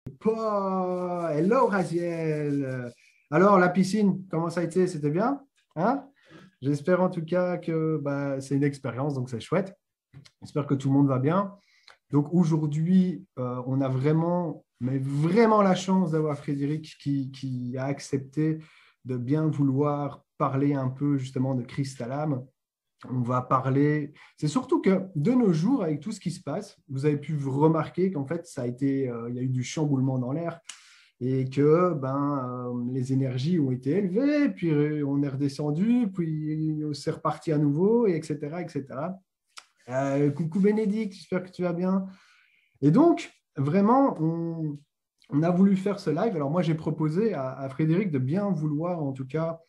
Hello Raziel. Alors la piscine, comment ça a été? C'était bien? Hein? J'espère en tout cas que c'est une expérience, donc c'est chouette. J'espère que tout le monde va bien. Donc aujourd'hui, on a vraiment, mais vraiment la chance d'avoir Frédéric qui a accepté de bien vouloir parler un peu justement de Cristalam. On va parler. C'est surtout que de nos jours, avec tout ce qui se passe, vous avez pu remarquer qu'en fait, il y a eu du chamboulement dans l'air et que les énergies ont été élevées, puis on est redescendu, puis on s'est reparti à nouveau, et etc., etc. Coucou Bénédicte, j'espère que tu vas bien. Et donc, vraiment, on a voulu faire ce live. Alors moi, j'ai proposé à Frédéric de bien vouloir, en tout cas,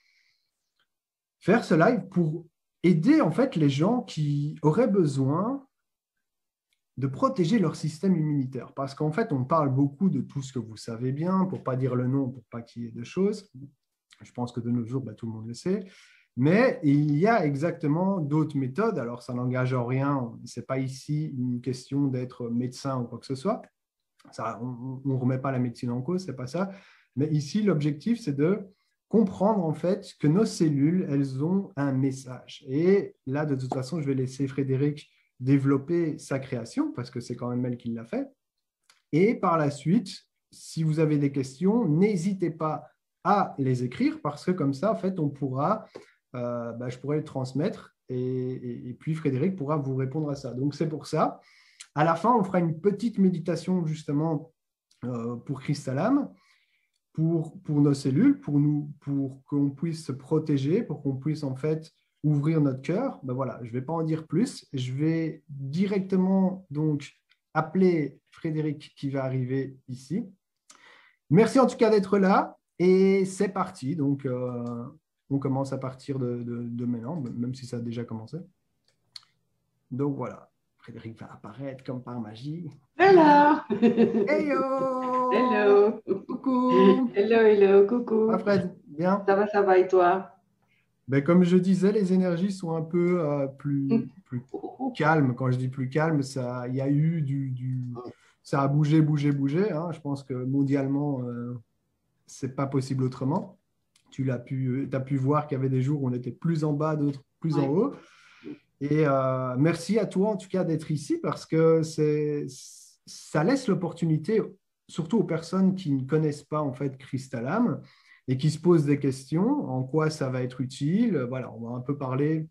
faire ce live pour aider en fait les gens qui auraient besoin de protéger leur système immunitaire. Parce qu'en fait, on parle beaucoup de tout ce que vous savez bien, pour ne pas dire le nom, pour pas qu'il y ait de choses. Je pense que de nos jours, tout le monde le sait. Mais il y a exactement d'autres méthodes. Alors, ça n'engage en rien. Ce n'est pas ici une question d'être médecin ou quoi que ce soit. Ça, on ne remet pas la médecine en cause, ce n'est pas ça. Mais ici, l'objectif, c'est de comprendre en fait que nos cellules, elles ont un message. Et là, de toute façon, je vais laisser Frédéric développer sa création parce que c'est quand même elle qui l'a fait. Et par la suite, si vous avez des questions, n'hésitez pas à les écrire parce que comme ça, en fait, on pourra, je pourrai les transmettre et puis Frédéric pourra vous répondre à ça. Donc, c'est pour ça. À la fin, on fera une petite méditation justement pour Cristalam, pour nos cellules, pour qu'on puisse se protéger, pour qu'on puisse en fait ouvrir notre cœur. Voilà, je ne vais pas en dire plus. Je vais directement donc appeler Frédéric qui va arriver ici. Merci en tout cas d'être là et c'est parti. Donc, on commence à partir de maintenant, même si ça a déjà commencé. Donc voilà, Frédéric va apparaître comme par magie. Hello! Hey yo! Hello! Coucou! Hello, hello, coucou! Ah Fred, bien? Ça va et toi? Comme je disais, les énergies sont un peu plus calmes. Quand je dis plus calmes, il y a eu ça a bougé, bougé, bougé, hein. Je pense que mondialement, c'est pas possible autrement. T'as pu voir qu'il y avait des jours où on était plus en bas, d'autres plus en Ouais. haut. Et merci à toi en tout cas d'être ici parce que ça laisse l'opportunité, surtout aux personnes qui ne connaissent pas en fait Cristalam et qui se posent des questions, en quoi ça va être utile. Voilà, on va un peu parler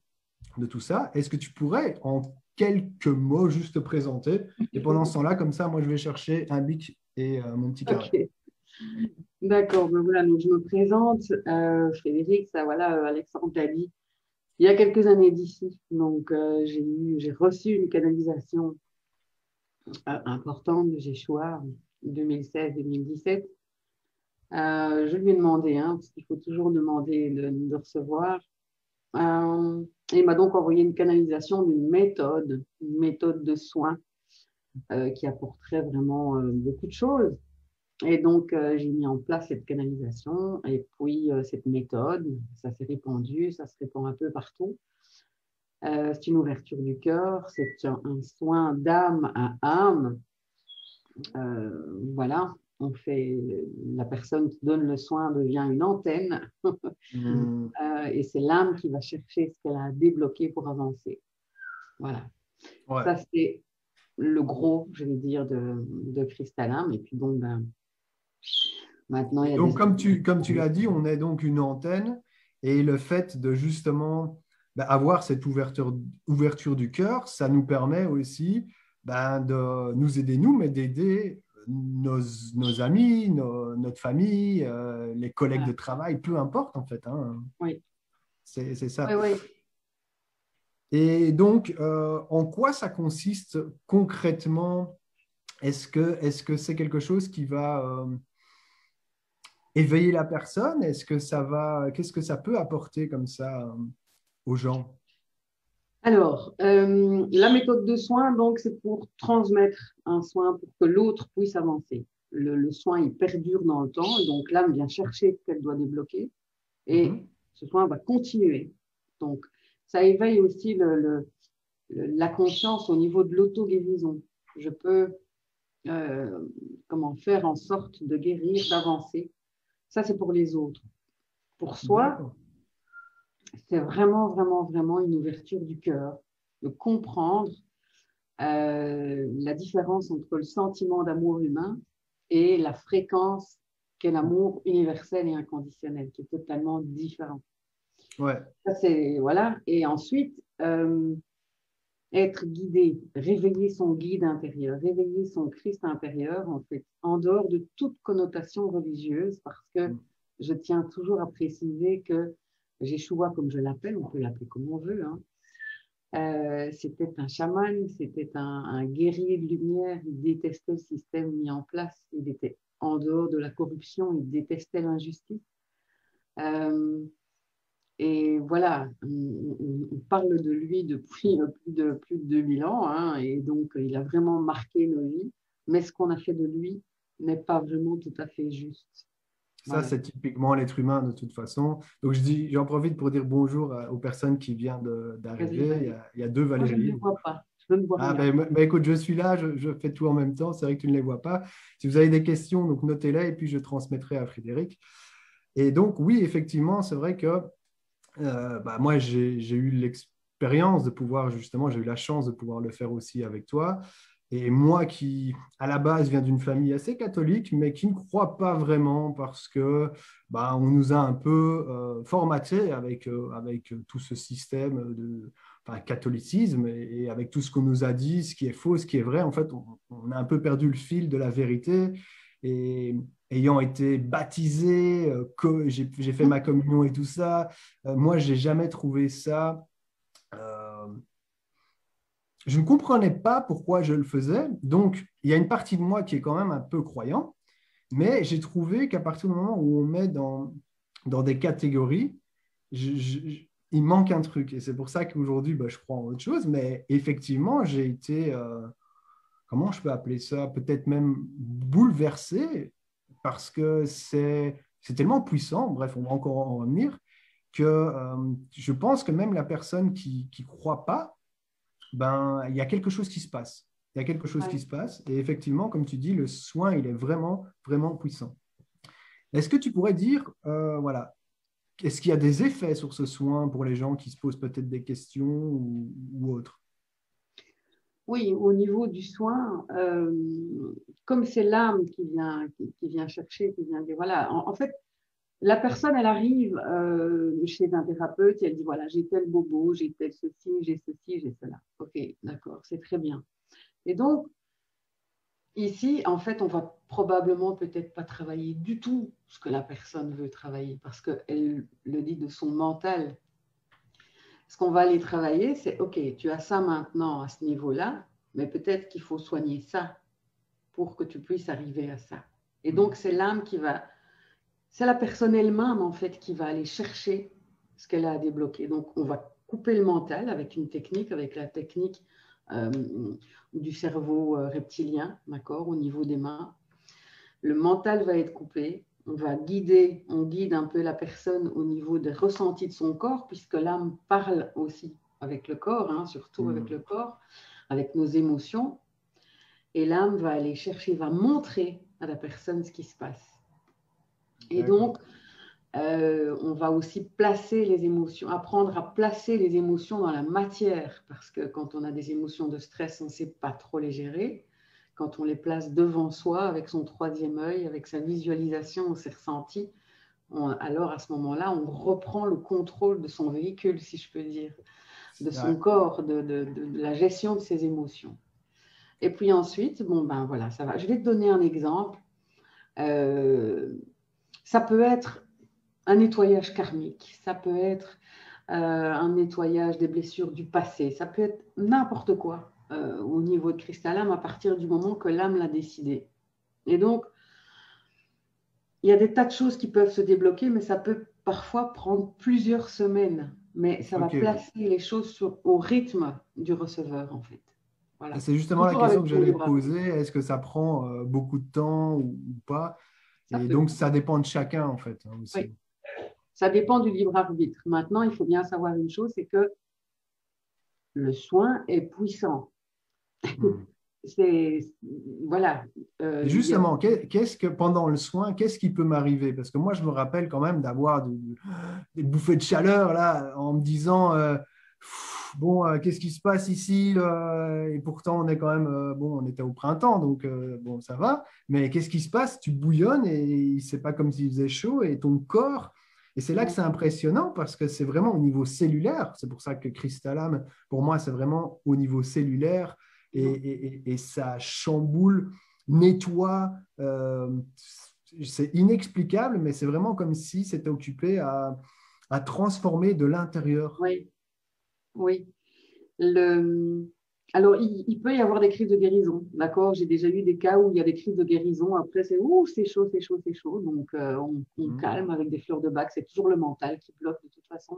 de tout ça. Est-ce que tu pourrais en quelques mots juste te présenter? Et pendant ce temps-là, comme ça, moi je vais chercher un bic et mon petit carnet. Ok, d'accord. Ben voilà, donc je me présente. Frédéric, ça voilà, Alexandre l'a dit. Il y a quelques années d'ici, donc j'ai reçu une canalisation importante de Jéchoua 2016-2017. Je lui ai demandé, hein, parce qu'il faut toujours demander de recevoir. Il m'a donc envoyé une canalisation une méthode de soins qui apporterait vraiment beaucoup de choses. Et donc, j'ai mis en place cette canalisation et puis cette méthode, ça s'est répandu, ça se répand un peu partout. C'est une ouverture du cœur, c'est un soin d'âme à âme. Voilà, la personne qui donne le soin devient une antenne Hmm. et c'est l'âme qui va chercher ce qu'elle a débloqué pour avancer. Voilà. Ouais. Ça, c'est le gros, je vais dire, de Cristallin. Et puis, bon, maintenant, il y a Donc, des... comme tu l'as dit, on est donc une antenne et le fait de justement avoir cette ouverture du cœur, ça nous permet aussi de nous aider nous, mais d'aider nos amis, notre famille, les collègues de Voilà. travail, peu importe en fait, hein. Oui, C'est ça. oui, oui. Et donc, en quoi ça consiste concrètement? Est-ce que c'est quelque chose qui va éveiller la personne? Qu'est-ce que ça peut apporter comme ça aux gens? Alors, la méthode de soin, donc, c'est pour transmettre un soin pour que l'autre puisse avancer. Le soin, il perdure dans le temps, et donc l'âme vient chercher ce qu'elle doit débloquer, et Mhm. ce soin va continuer. Donc, ça éveille aussi la conscience au niveau de l'auto-guérison. Je peux comment faire en sorte de guérir, d'avancer. Ça, c'est pour les autres. Pour soi, c'est vraiment, vraiment, vraiment une ouverture du cœur, de comprendre la différence entre le sentiment d'amour humain et la fréquence qu'est l'amour universel et inconditionnel, qui est totalement différent. Ouais. Ça, c'est, voilà. Et ensuite, être guidé, réveiller son guide intérieur, réveiller son Christ intérieur, en fait, en dehors de toute connotation religieuse, parce que je tiens toujours à préciser que Yeshua, comme je l'appelle, on peut l'appeler comme on veut, hein, c'était un chaman, c'était un guerrier de lumière, il détestait le système mis en place, il était en dehors de la corruption, il détestait l'injustice. Et voilà, on parle de lui depuis plus de 2000 ans, hein, et donc il a vraiment marqué nos vies, mais ce qu'on a fait de lui n'est pas vraiment tout à fait juste. Ça, Voilà. c'est typiquement l'être humain de toute façon. Donc, j'en profite pour dire bonjour aux personnes qui viennent Vas-y, d'arriver. vas-y. Il y a deux Moi, je ne les Valérie. vois pas, je ne vois Ah, rien. ben, écoute, je suis là, je fais tout en même temps. C'est vrai que tu ne les vois pas. Si vous avez des questions, donc notez-les et puis je transmettrai à Frédéric. Et donc, oui, effectivement, c'est vrai que moi, j'ai eu l'expérience de pouvoir, justement, j'ai eu la chance de pouvoir le faire aussi avec toi. Et moi qui, à la base, viens d'une famille assez catholique, mais qui ne croit pas vraiment parce que on nous a un peu formaté avec tout ce système de catholicisme et avec tout ce qu'on nous a dit, ce qui est faux, ce qui est vrai. En fait, on a un peu perdu le fil de la vérité. Et ayant été baptisé, j'ai fait ma communion et tout ça, moi, j'ai jamais trouvé ça. euh, je ne comprenais pas pourquoi je le faisais. Donc, il y a une partie de moi qui est quand même un peu croyant, mais j'ai trouvé qu'à partir du moment où on met dans des catégories, il manque un truc. Et c'est pour ça qu'aujourd'hui, je crois en autre chose. Mais effectivement, j'ai été, comment je peux appeler ça, peut-être même bouleversé, parce que c'est tellement puissant, bref, on va encore en revenir, que je pense que même la personne qui ne croit pas, il y a quelque chose qui se passe. Il y a quelque chose qui Ouais. se passe. Et effectivement, comme tu dis, le soin, il est vraiment, vraiment puissant. Est-ce que tu pourrais dire, voilà, est-ce qu'il y a des effets sur ce soin pour les gens qui se posent peut-être des questions ou autres? Oui, au niveau du soin, comme c'est l'âme qui vient chercher, qui vient dire, voilà, en fait, la personne, elle arrive chez un thérapeute et elle dit, voilà, j'ai tel bobo, j'ai tel ceci, j'ai cela. Ok, d'accord, c'est très bien. Et donc, ici, en fait, on va probablement peut-être pas travailler du tout ce que la personne veut travailler parce qu'elle le dit de son mental. Ce qu'on va aller travailler, c'est, OK, tu as ça maintenant à ce niveau-là, mais peut-être qu'il faut soigner ça pour que tu puisses arriver à ça. Et donc, c'est l'âme qui va, c'est la personne elle-même, en fait, qui va aller chercher ce qu'elle a à débloquer. Donc, on va couper le mental avec une technique, avec la technique euh, du cerveau reptilien, d'accord, au niveau des mains. Le mental va être coupé. On guide un peu la personne au niveau des ressentis de son corps, puisque l'âme parle aussi avec le corps, hein, surtout avec le corps, avec nos émotions. Et l'âme va aller chercher, va montrer à la personne ce qui se passe. Et donc, on va aussi placer les émotions, apprendre à placer les émotions dans la matière, parce que quand on a des émotions de stress, on ne sait pas trop les gérer. Quand on les place devant soi, avec son troisième œil, avec sa visualisation, ses ressentis, alors à ce moment-là, on reprend le contrôle de son véhicule, si je peux dire, de son corps, de la gestion de ses émotions. Et puis ensuite, bon ben voilà, ça va. Je vais te donner un exemple. Ça peut être un nettoyage karmique, ça peut être un nettoyage des blessures du passé, ça peut être n'importe quoi au niveau de cristal âme à partir du moment que l'âme l'a décidé. Et donc, il y a des tas de choses qui peuvent se débloquer, mais ça peut parfois prendre plusieurs semaines. Mais ça va Ok. placer les choses au rythme du receveur, en fait. Voilà. C'est justement la Toujours question avec que son j'allais te libre arbitre. poser. Est-ce que ça prend beaucoup de temps ou pas? Ça Et peut. donc, ça dépend de chacun, en fait, hein, Oui. aussi. Ça dépend du libre arbitre. Maintenant, il faut bien savoir une chose, c'est que le soin est puissant. Hmm. c'est, voilà. Justement, qu'est-ce que pendant le soin, qu'est-ce qui peut m'arriver? Parce que moi, je me rappelle quand même d'avoir des bouffées de chaleur là, en me disant bon, qu'est-ce qui se passe ici? Et pourtant, on est quand même bon, on était au printemps, donc bon, ça va. Mais qu'est-ce qui se passe? Tu bouillonnes et c'est pas comme s'il faisait chaud et ton corps. Et c'est là que c'est impressionnant parce que c'est vraiment au niveau cellulaire. C'est pour ça que Cristalam, pour moi, c'est vraiment au niveau cellulaire et ça chamboule, nettoie. C'est inexplicable, mais c'est vraiment comme si c'était occupé à transformer de l'intérieur. Oui, oui. Le... Alors, il peut y avoir des crises de guérison, d'accord? J'ai déjà eu des cas où il y a des crises de guérison. Après, c'est ouh, c'est chaud, c'est chaud, c'est chaud. Donc, on calme avec des fleurs de bac. C'est toujours le mental qui bloque de toute façon.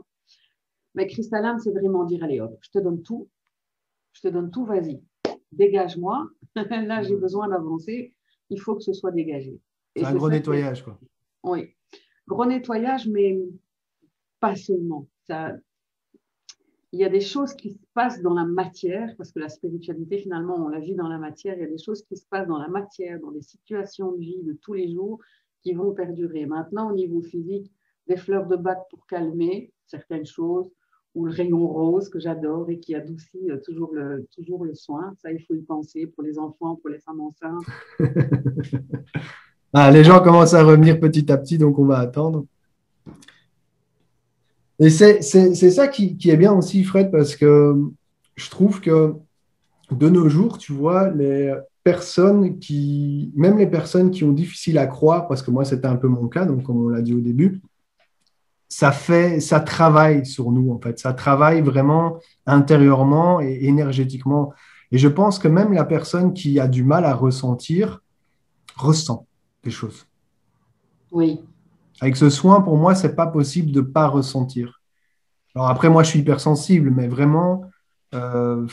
Mais Cristalam, c'est vraiment dire, allez hop, je te donne tout, vas-y, dégage-moi. Là, j'ai besoin d'avancer. Il faut que ce soit dégagé. C'est un gros nettoyage, quoi. Oui, gros nettoyage, mais pas seulement. Ça, il y a des choses qui se passent dans la matière, parce que la spiritualité, finalement, on la vit dans la matière. Il y a des choses qui se passent dans la matière, dans les situations de vie de tous les jours qui vont perdurer. Maintenant, au niveau physique, des fleurs de bac pour calmer certaines choses, ou le rayon rose que j'adore et qui adoucit toujours le soin. Ça, il faut y penser pour les enfants, pour les femmes enceintes. Ah, les gens commencent à revenir petit à petit, donc on va attendre. Et c'est ça qui est bien aussi, Fred, parce que je trouve que de nos jours, tu vois, même les personnes qui ont difficile à croire, parce que moi, c'était un peu mon cas, donc comme on l'a dit au début, ça travaille sur nous, en fait. Ça travaille vraiment intérieurement et énergétiquement. Et je pense que même la personne qui a du mal à ressentir, ressent des choses. Oui. Avec ce soin, pour moi, c'est pas possible de ne pas ressentir. Alors après, moi, je suis hypersensible, mais vraiment, euh,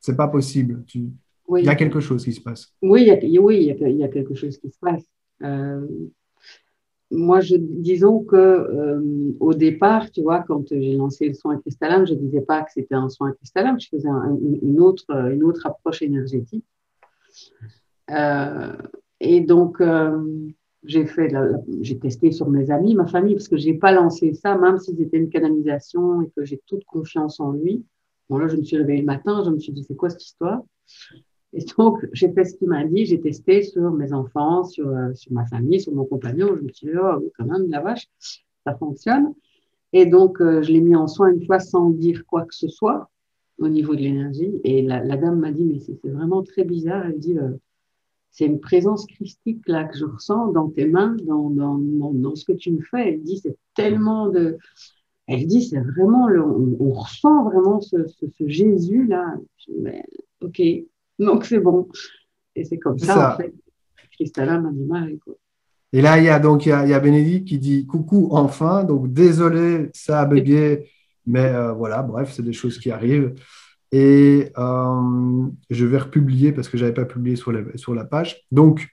c'est pas possible. Il y a Oui, quelque chose qui se passe. oui, il y a quelque chose qui se passe. Euh, Moi, disons que au départ, tu vois, quand j'ai lancé le soin Cristalam, je ne disais pas que c'était un soin Cristalam, je faisais une autre approche énergétique. Euh, et donc, j'ai testé sur mes amis, ma famille, parce que je n'ai pas lancé ça, même si c'était une canalisation et que j'ai toute confiance en lui. Bon, là, je me suis réveillée le matin, je me suis dit, c'est quoi cette histoire? Et donc, j'ai fait ce qu'il m'a dit, j'ai testé sur mes enfants, sur ma famille, sur mon compagnon. Je me suis dit, oh, oui, quand même, la vache, ça fonctionne. Et donc, je l'ai mis en soin une fois sans dire quoi que ce soit au niveau de l'énergie. Et la dame m'a dit, mais c'est vraiment très bizarre. Elle dit, c'est une présence christique là que je ressens dans tes mains, dans ce que tu me fais. Elle dit, c'est tellement de. Elle dit, c'est vraiment, on ressent vraiment ce Jésus là. Je dis, mais, ok, donc c'est bon. Et c'est comme C'est ça, en ça. fait, Christella m'a démarré, quoi. Et là, il y a Bénédicte qui dit coucou enfin. Donc, désolé, ça a bugué. Mais voilà, bref, c'est des choses qui arrivent. Et je vais republier parce que je n'avais pas publié sur la page. Donc,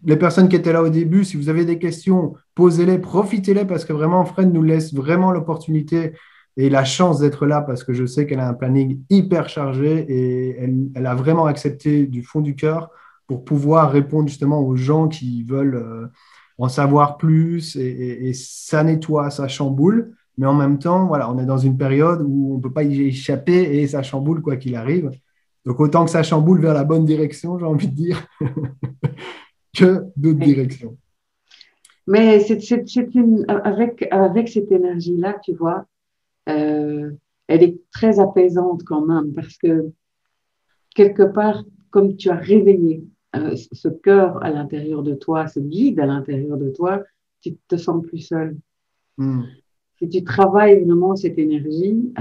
les personnes qui étaient là au début, si vous avez des questions, posez-les, profitez-les parce que vraiment, Fred nous laisse vraiment l'opportunité et la chance d'être là parce que je sais qu'elle a un planning hyper chargé et elle a vraiment accepté du fond du cœur pour pouvoir répondre justement aux gens qui veulent en savoir plus et ça nettoie, ça chamboule. Mais en même temps, voilà, on est dans une période où on ne peut pas y échapper et ça chamboule quoi qu'il arrive. Donc autant que ça chamboule vers la bonne direction, j'ai envie de dire. Que d'autres Mais, directions. mais avec cette énergie-là, tu vois, elle est très apaisante quand même parce que quelque part, comme tu as réveillé ce cœur à l'intérieur de toi, ce guide à l'intérieur de toi, tu te sens plus seul. Mm. Si tu travailles vraiment cette énergie,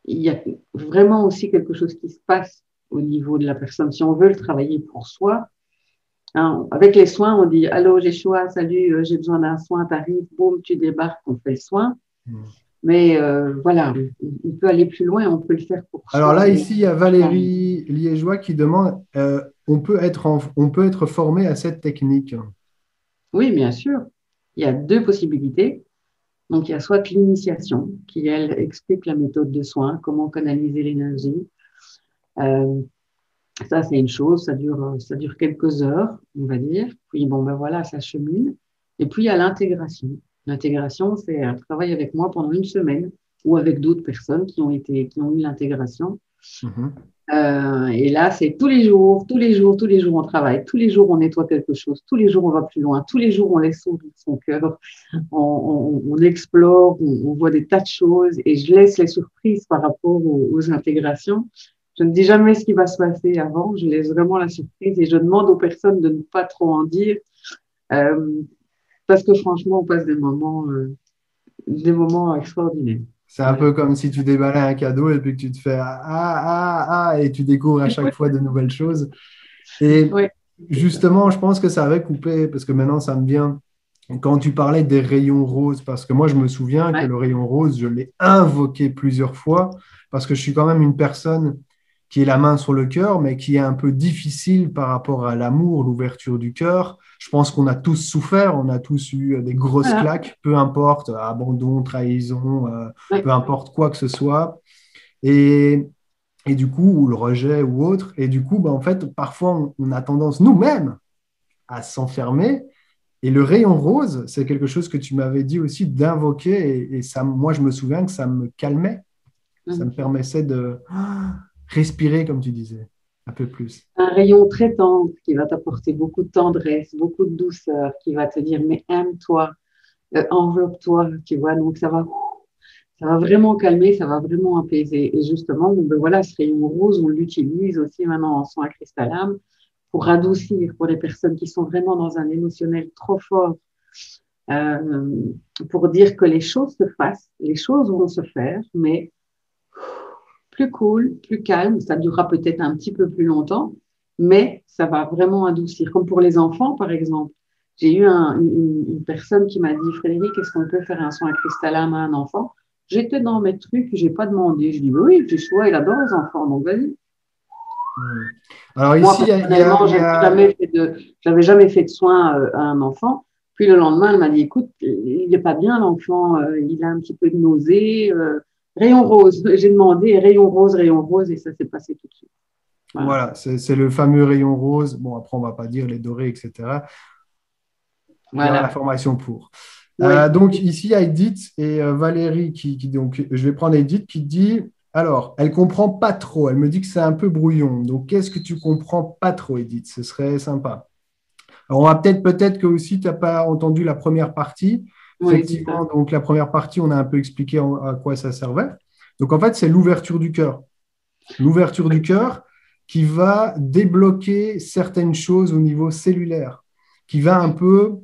il y a vraiment aussi quelque chose qui se passe au niveau de la personne. Si on veut le travailler pour soi, hein, avec les soins, on dit allô, j'ai chaud, salut, j'ai besoin d'un soin, t'arrives, boum, tu débarques, on fait le soin. Mm. Mais voilà, on peut aller plus loin, on peut le faire pour Alors soi. là, Et ici, il y a Valérie Liégeois qui demande on peut être formé à cette technique. oui, bien sûr, il y a deux possibilités. Donc, il y a soit l'initiation, qui, elle, explique la méthode de soin, comment canaliser l'énergie. Euh, Ça, c'est une chose, ça dure quelques heures, on va dire. Puis, bon, ben voilà, ça chemine. Et puis, il y a l'intégration. L'intégration, c'est un travail avec moi pendant une semaine ou avec d'autres personnes qui ont eu l'intégration. Mhm. Et là, c'est tous les jours, tous les jours, tous les jours, on travaille. Tous les jours, on nettoie quelque chose. Tous les jours, on va plus loin. Tous les jours, on laisse s'ouvrir son cœur. On explore, on voit des tas de choses. Et je laisse les surprises par rapport aux intégrations. Je ne dis jamais ce qui va se passer avant. Je laisse vraiment la surprise et je demande aux personnes de ne pas trop en dire. Euh, Parce que franchement, on passe des moments extraordinaires. C'est un Voilà. peu comme si tu déballais un cadeau et puis que tu te fais et tu découvres à chaque fois de nouvelles choses. Et Oui, justement, je pense que ça avait coupé, parce que maintenant ça me vient, quand tu parlais des rayons roses, parce que moi je me souviens que ouais, le rayon rose, je l'ai invoqué plusieurs fois, parce que je suis quand même une personne qui est la main sur le cœur, mais qui est un peu difficile par rapport à l'amour, l'ouverture du cœur. Je pense qu'on a tous souffert, on a tous eu des grosses voilà. claques, peu importe, abandon, trahison, Ouais. peu importe quoi que ce soit. Et du coup, ou le rejet ou autre. Et du coup, bah, en fait, parfois, on a tendance nous-mêmes à s'enfermer. Et le rayon rose, c'est quelque chose que tu m'avais dit aussi d'invoquer. Et ça, moi, je me souviens que ça me calmait. Ça me Mhm. permettait de respirer, comme tu disais, un peu plus. Un rayon très tendre qui va t'apporter beaucoup de tendresse, beaucoup de douceur, qui va te dire mais aime-toi, enveloppe-toi, tu vois. Donc ça va vraiment calmer, ça va vraiment apaiser. Et justement, bon, ben voilà, ce rayon rose, on l'utilise aussi maintenant en soin cristallam pour adoucir pour les personnes qui sont vraiment dans un émotionnel trop fort, euh, pour dire que les choses se fassent, les choses vont se faire, mais plus cool, plus calme. Ça durera peut-être un petit peu plus longtemps, mais ça va vraiment adoucir. Comme pour les enfants, par exemple. J'ai eu une personne qui m'a dit, Frédéric, est-ce qu'on peut faire un soin cristallam à un enfant? J'étais dans mes trucs, j'ai pas demandé. Je dis, oui, tu choix, il adore les enfants, donc vas-y. Hmm. Alors Moi, ici, personnellement, j'avais jamais fait de soins à un enfant. Puis le lendemain, elle m'a dit, écoute, il n'est pas bien, l'enfant, il a un petit peu de nausée. Rayon rose. J'ai demandé rayon rose, et ça s'est passé tout de suite. Voilà. voilà, c'est le fameux rayon rose. Bon, après, on va pas dire les dorés, etc. Il y aura la Voilà. formation pour. Oui. Donc ici, il y a Edith et Valérie donc je vais prendre Edith qui dit, alors, elle comprend pas trop, elle me dit que c'est un peu brouillon. Donc, qu'est-ce que tu comprends pas trop, Edith? Ce serait sympa. Alors, on va peut-être que aussi, tu n'as pas entendu la première partie. Oui, c'est ça. Effectivement, donc la première partie, on a un peu expliqué à quoi ça servait. Donc, en fait, c'est l'ouverture du cœur. L'ouverture du cœur qui va débloquer certaines choses au niveau cellulaire, qui va un peu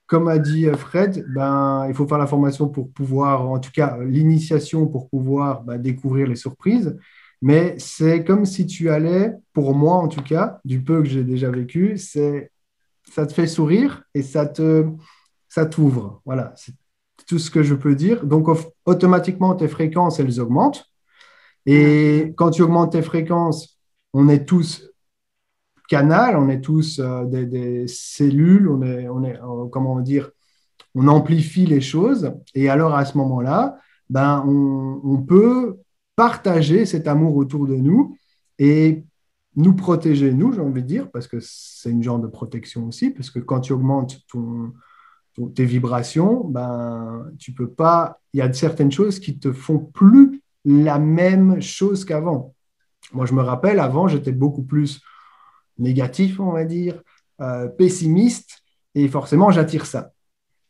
comme a dit Fred, ben, il faut faire la formation pour pouvoir, en tout cas l'initiation pour pouvoir découvrir les surprises. Mais c'est comme si tu allais, pour moi en tout cas, du peu que j'ai déjà vécu, ça te fait sourire et ça t'ouvre. Voilà, c'est tout ce que je peux dire. Donc automatiquement, tes fréquences, elles augmentent. Voilà. Et quand tu augmentes tes fréquences, on est tous canal, on est tous des cellules, comment dire, on amplifie les choses. Et alors, à ce moment-là, ben, on peut partager cet amour autour de nous et nous protéger, nous, j'ai envie de dire, parce que c'est une genre de protection aussi, parce que quand tu augmentes tes vibrations, ben, tu peux pas, il y a certaines choses qui te font plus la même chose qu'avant. Moi, je me rappelle, avant, j'étais beaucoup plus négatif, on va dire, pessimiste, et forcément, j'attire ça.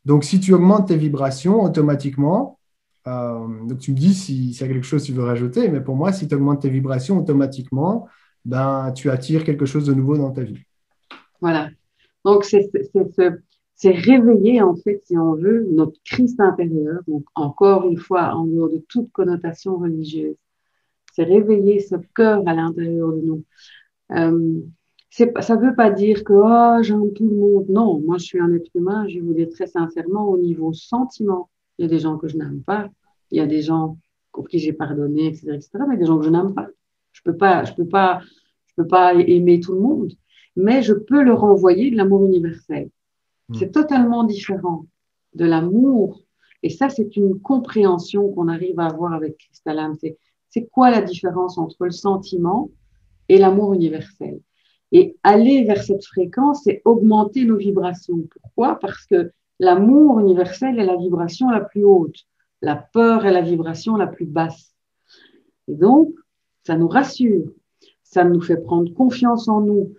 Donc, si tu augmentes tes vibrations automatiquement, donc tu me dis si y a quelque chose que tu veux rajouter, mais pour moi, si tu augmentes tes vibrations automatiquement, ben, tu attires quelque chose de nouveau dans ta vie. Voilà. Donc, c'est réveiller, en fait, si on veut, notre Christ intérieur. Donc, encore une fois, en dehors de toute connotation religieuse, c'est réveiller ce cœur à l'intérieur de nous. Euh, ça ne veut pas dire que oh, j'aime tout le monde. Non, moi, je suis un être humain. Je vais vous dire très sincèrement, au niveau sentiment, il y a des gens que je n'aime pas. Il y a des gens pour qui j'ai pardonné, etc., etc., mais des gens que je n'aime pas. Je peux pas aimer tout le monde, mais je peux leur envoyer de l'amour universel. C'est Mm. totalement différent de l'amour. Et ça, c'est une compréhension qu'on arrive à avoir avec Christalam. C'est quoi la différence entre le sentiment et l'amour universel. Et aller vers cette fréquence, c'est augmenter nos vibrations. Pourquoi? Parce que l'amour universel est la vibration la plus haute. La peur est la vibration la plus basse. Et donc, ça nous rassure, ça nous fait prendre confiance en nous,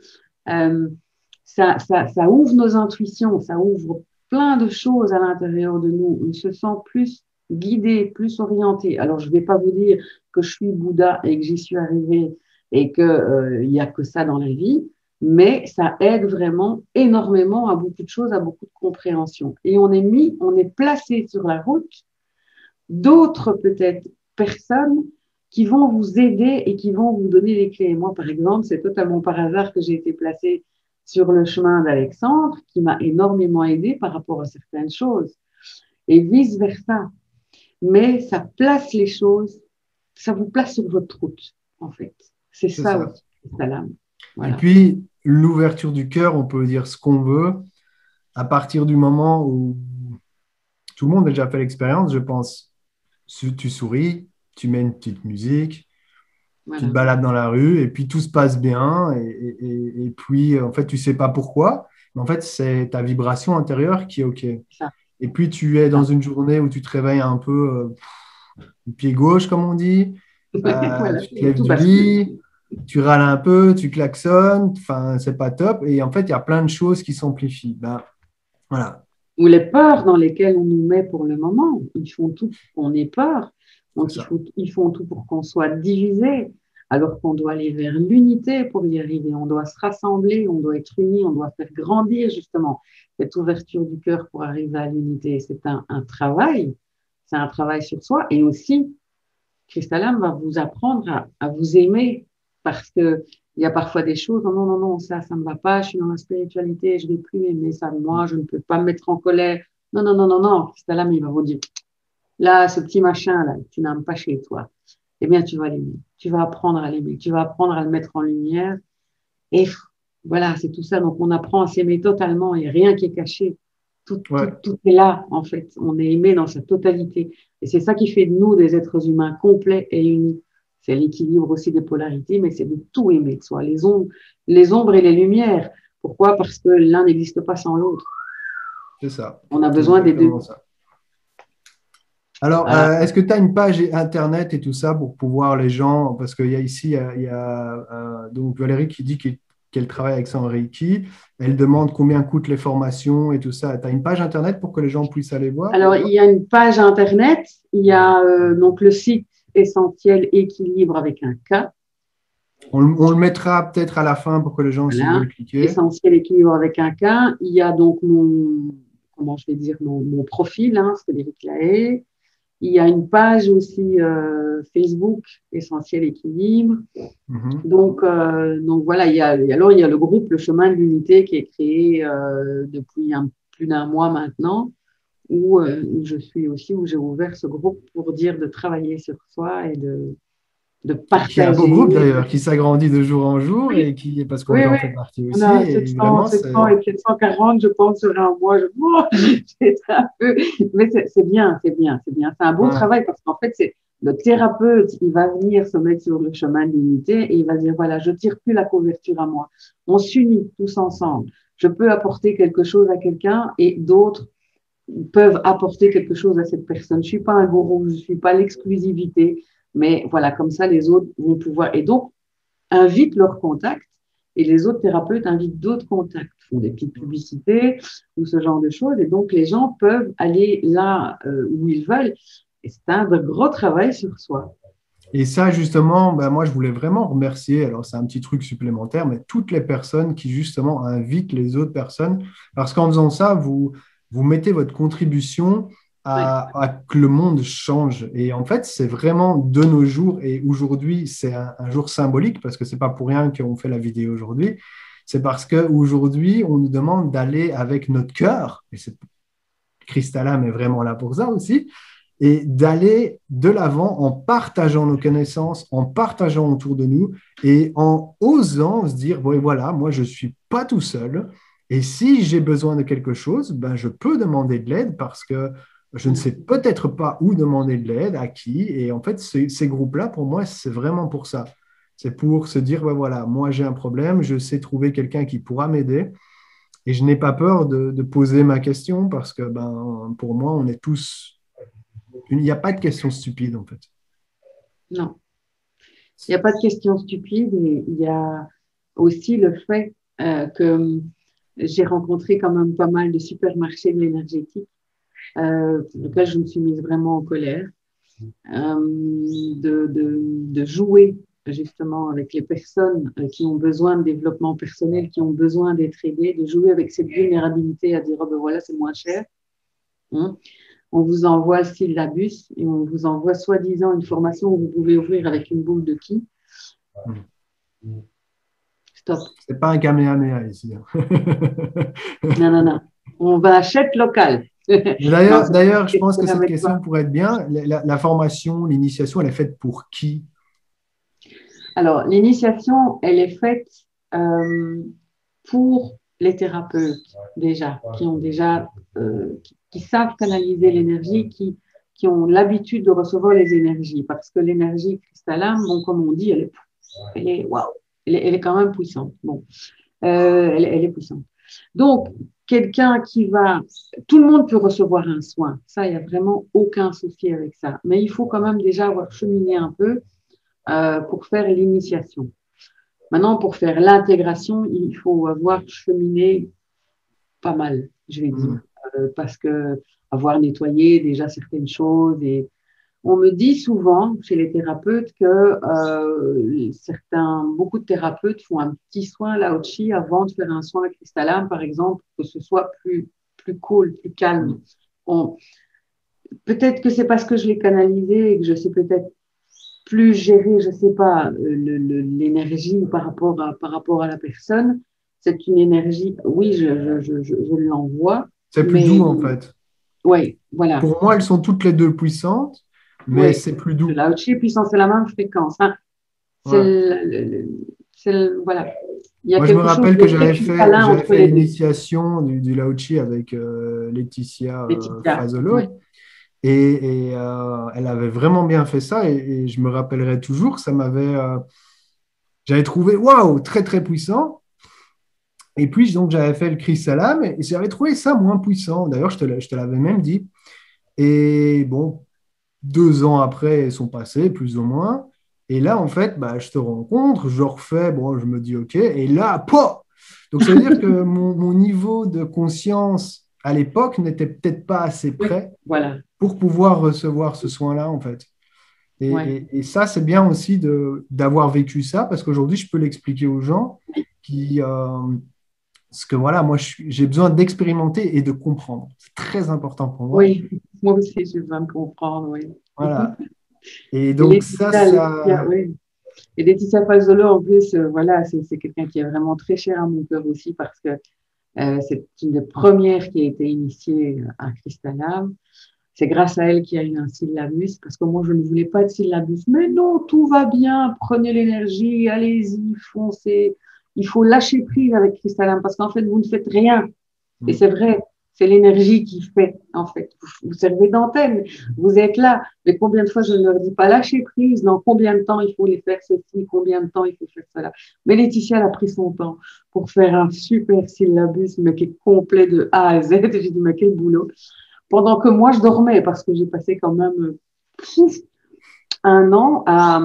ça ouvre nos intuitions, ça ouvre plein de choses à l'intérieur de nous. On se sent plus guidé, plus orienté. Alors, je ne vais pas vous dire que je suis Bouddha et que j'y suis arrivée et qu'il n'y a que ça dans la vie, mais ça aide vraiment énormément à beaucoup de choses, à beaucoup de compréhension. Et on est placé sur la route d'autres peut-être personnes qui vont vous aider et qui vont vous donner les clés. Moi, par exemple, c'est totalement par hasard que j'ai été placée sur le chemin d'Alexandre, qui m'a énormément aidée par rapport à certaines choses, et vice-versa. Mais ça place les choses, ça vous place sur votre route, en fait. C'est ça aussi, Salam. Voilà. Et puis, l'ouverture du cœur, on peut dire ce qu'on veut, à partir du moment où tout le monde a déjà fait l'expérience, je pense. Tu souris, tu mets une petite musique, voilà. Tu te balades dans la rue et puis tout se passe bien. Et puis, en fait, tu ne sais pas pourquoi, mais en fait, c'est ta vibration intérieure qui est OK. Ça. Et puis, tu es dans une journée où tu te réveilles un peu du pied gauche, comme on dit. Voilà, tu te lèves du lit, tu râles un peu, tu klaxonnes. Enfin, c'est pas top. Et en fait, il y a plein de choses qui s'amplifient. Ben, voilà. Ou les peurs dans lesquelles on nous met pour le moment. Ils font tout pour qu'on ait peur. Donc, ils font tout pour qu'on soit divisé, alors qu'on doit aller vers l'unité pour y arriver. On doit se rassembler, on doit être unis, on doit faire grandir justement cette ouverture du cœur pour arriver à l'unité. C'est un travail, c'est un travail sur soi. Et aussi, Christalam va vous apprendre à vous aimer parce que il y a parfois des choses, non, ça ne me va pas, je suis dans la spiritualité, je ne vais plus aimer ça de moi, je ne peux pas me mettre en colère. Non. Christalam, il va vous dire, là, ce petit machin, là, tu n'aimes pas chez toi, eh bien, tu vas l'aimer. Tu vas apprendre à l'aimer, tu vas apprendre à le mettre en lumière. Et voilà, c'est tout ça. Donc, on apprend à s'aimer totalement et rien qui est caché. Tout est là, en fait. On est aimé dans sa totalité. Et c'est ça qui fait de nous des êtres humains complets et unis. C'est l'équilibre aussi des polarités, mais c'est de tout aimer de soi, les ombres et les lumières. Pourquoi? Parce que l'un n'existe pas sans l'autre. C'est ça. On a besoin des deux. Ça. Alors, est-ce que tu as une page Internet et tout ça pour pouvoir les gens, parce qu'il y a ici, donc Valérie qui dit qu'elle travaille avec son Reiki, elle demande combien coûtent les formations et tout ça. Tu as une page Internet pour que les gens puissent aller voir? Alors, il y a une page Internet, il y a donc le site Essentiel Équilibre avec un K. On le mettra peut-être à la fin pour que les gens s'y veulent cliquer. Essentiel Équilibre avec un K. Il y a donc mon profil, Frédéric Lahaye. Il y a une page aussi Facebook, Essentiel Équilibre. Donc voilà, il y a le groupe Le Chemin de l'Unité qui est créé depuis plus d'un mois maintenant, où je suis aussi, où j'ai ouvert ce groupe pour dire de travailler sur soi et de partager. Qui est un beau groupe d'ailleurs, qui s'agrandit de jour en jour et qui, parce qu'on en fait partie aussi. On a 700 et 740, je pense, sur un mois. C'est un peu, mais c'est bien. C'est un bon travail parce qu'en fait, c'est le thérapeute, il va venir se mettre sur le chemin de l'unité et il va dire, voilà, je tire plus la couverture à moi. On s'unit tous ensemble. Je peux apporter quelque chose à quelqu'un et d'autres peuvent apporter quelque chose à cette personne. Je suis pas un gourou, je suis pas l'exclusivité. Mais voilà, comme ça, les autres vont pouvoir. Et donc, invite leurs contacts et les autres thérapeutes invitent d'autres contacts, font des petites publicités ou ce genre de choses. Et donc, les gens peuvent aller là où ils veulent. Et c'est un gros travail sur soi. Et ça, justement, moi, je voulais vraiment remercier, alors c'est un petit truc supplémentaire, mais toutes les personnes qui, justement, invitent les autres personnes. Parce qu'en faisant ça, vous mettez votre contribution à que le monde change. Et en fait, c'est vraiment de nos jours, et aujourd'hui, c'est un jour symbolique, parce que ce n'est pas pour rien qu'on fait la vidéo aujourd'hui, c'est parce qu'aujourd'hui, on nous demande d'aller avec notre cœur, et Christalam est vraiment là pour ça aussi, et d'aller de l'avant en partageant nos connaissances, en partageant autour de nous, et en osant se dire, bon, voilà, moi, je ne suis pas tout seul, et si j'ai besoin de quelque chose, je peux demander de l'aide parce que je ne sais peut-être pas où demander de l'aide, à qui. Et en fait, ces groupes-là, pour moi, c'est vraiment pour ça. C'est pour se dire, ouais, voilà, moi j'ai un problème, je sais trouver quelqu'un qui pourra m'aider. Et je n'ai pas peur de poser ma question parce que pour moi, on est tous... Il n'y a pas de questions stupides, en fait. Non, il n'y a pas de question stupide, mais il y a aussi le fait que j'ai rencontré quand même pas mal de supermarchés de l'énergétique, pour lesquels je me suis mise vraiment en colère, de jouer justement avec les personnes qui ont besoin de développement personnel, qui ont besoin d'être aidées, de jouer avec cette vulnérabilité à dire, oh ben voilà, c'est moins cher. Hein. On vous envoie le syllabus et on vous envoie soi-disant une formation où vous pouvez ouvrir avec une boule de qui. Stop. C'est pas un Kamehameha ici. Non, non, non. On va acheter local. D'ailleurs, je pense que cette question pourrait être bien. La formation, l'initiation, elle est faite pour qui? Alors, l'initiation, elle est faite pour les thérapeutes déjà, qui ont déjà, qui savent canaliser l'énergie, qui ont l'habitude de recevoir les énergies, parce que l'énergie cristallane, bon, comme on dit, elle est, wow, elle est quand même puissante. Bon, elle est puissante. Donc, quelqu'un qui va, tout le monde peut recevoir un soin. Ça, il n'y a vraiment aucun souci avec ça. Mais il faut quand même déjà avoir cheminé un peu pour faire l'initiation. Maintenant, pour faire l'intégration, il faut avoir cheminé pas mal, je vais dire, parce que avoir nettoyé déjà certaines choses. Et on me dit souvent chez les thérapeutes que beaucoup de thérapeutes font un petit soin Lao-Chi avant de faire un soin cristallin, par exemple, que ce soit plus cool, plus calme. Peut-être que c'est parce que je l'ai canalisé et que je sais peut-être plus gérer, je ne sais pas, l'énergie par rapport à la personne. C'est une énergie, oui, je l'envoie. C'est plus doux, en fait. Oui, voilà. Pour moi, elles sont toutes les deux puissantes, mais oui, c'est plus doux. La Lao-Chi et puissance, c'est la même fréquence. Hein. Voilà. Il y a moi, je me rappelle que j'avais fait l'initiation du Lao-Chi avec Laetitia Fazolo. Ouais. Et elle avait vraiment bien fait ça. Et je me rappellerai toujours que ça m'avait. J'avais trouvé, waouh, très, très puissant. Et puis, donc, j'avais fait le Cri Salam et j'avais trouvé ça moins puissant. D'ailleurs, je te l'avais même dit. Et bon, 2 ans après, elles sont passées, plus ou moins. Et là, en fait, je te rencontre, je refais, bon, je me dis OK. Et là, pof! Donc, ça veut dire que mon niveau de conscience à l'époque n'était peut-être pas assez prêt pour pouvoir recevoir ce soin-là, en fait. Et ça, c'est bien aussi d'avoir vécu ça, parce qu'aujourd'hui, je peux l'expliquer aux gens parce que voilà, moi, j'ai besoin d'expérimenter et de comprendre. C'est très important pour moi. Oui, moi aussi, j'ai besoin de comprendre, oui. Voilà. Et donc, oui. Et Laetitia Fazolo, en plus, voilà, c'est quelqu'un qui est vraiment très cher à mon cœur aussi parce que c'est une des premières qui a été initiée à Crystallam. C'est grâce à elle qu'il y a eu un syllabus parce que moi, je ne voulais pas de syllabus. Mais non, tout va bien, prenez l'énergie, allez-y, foncez. Il faut lâcher prise avec Crystallam parce qu'en fait, vous ne faites rien. Et c'est vrai, c'est l'énergie qui fait, en fait. Vous servez d'antenne, vous êtes là. Mais combien de fois je ne leur dis pas lâcher prise, dans combien de temps il faut les faire ceci, combien de temps il faut faire cela. Mais Laetitia, elle a pris son temps pour faire un super syllabus, mais qui est complet de A à Z. Et j'ai dit, mais quel boulot. Pendant que moi, je dormais, parce que j'ai passé quand même 1 an à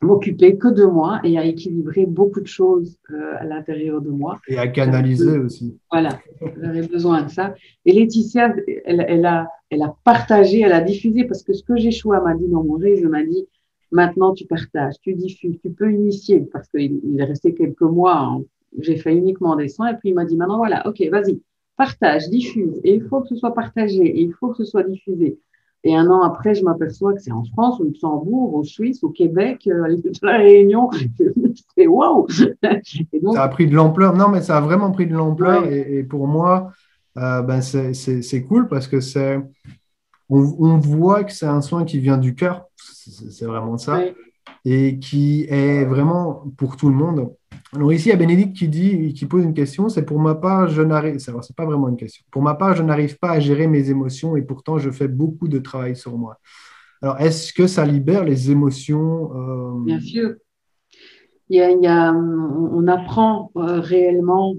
m'occuper que de moi et à équilibrer beaucoup de choses à l'intérieur de moi. Et à canaliser aussi. Voilà, j'avais besoin de ça. Et Laetitia, elle a partagé, elle a diffusé, parce que ce que Yeshua m'a dit dans mon rêve, il m'a dit, maintenant tu partages, tu diffuses, tu peux initier, parce qu'il est resté quelques mois, j'ai fait uniquement des soins, et puis il m'a dit, maintenant voilà, ok, vas-y, partage, diffuse, et il faut que ce soit partagé, et il faut que ce soit diffusé. Et 1 an après, je m'aperçois que c'est en France, au Luxembourg, au Suisse, au Québec, à la Réunion. C'est waouh! Ça a pris de l'ampleur. Non, mais ça a vraiment pris de l'ampleur. Ouais. Et pour moi, c'est cool parce que on voit que c'est un soin qui vient du cœur. C'est vraiment ça. Ouais. Et qui est vraiment pour tout le monde. Alors ici, il y a Bénédicte qui pose une question. C'est pour ma part, c'est pas vraiment une question. Pour ma part, je n'arrive pas à gérer mes émotions et pourtant, je fais beaucoup de travail sur moi. Alors, est-ce que ça libère les émotions Bien sûr. on apprend réellement.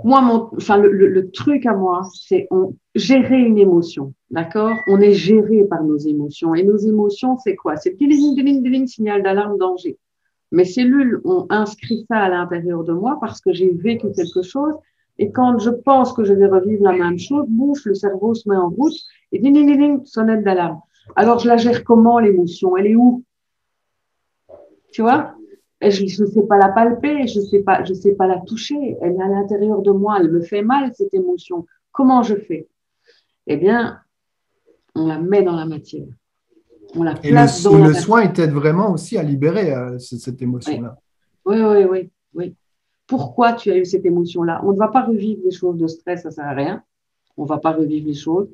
Moi, enfin, le truc à moi, c'est gérer une émotion, d'accord? On est géré par nos émotions. Et nos émotions, c'est quoi? C'est ding, signal d'alarme, danger. Mes cellules ont inscrit ça à l'intérieur de moi parce que j'ai vécu quelque chose. Et quand je pense que je vais revivre la même chose, bouf, le cerveau se met en route et ding, sonnette d'alarme. Alors, je la gère comment, l'émotion? Elle est où? Tu vois? Et je ne sais pas la palper, je sais pas la toucher. Elle est à l'intérieur de moi, elle me fait mal, cette émotion. Comment je fais? Eh bien, on la met dans la matière. On la Et le, place dans et la le matière. soin, il t'aide vraiment aussi à libérer cette Oui, émotion-là. oui. Pourquoi tu as eu cette émotion-là? On ne va pas revivre les choses de stress, ça ne sert à rien. On ne va pas revivre les choses.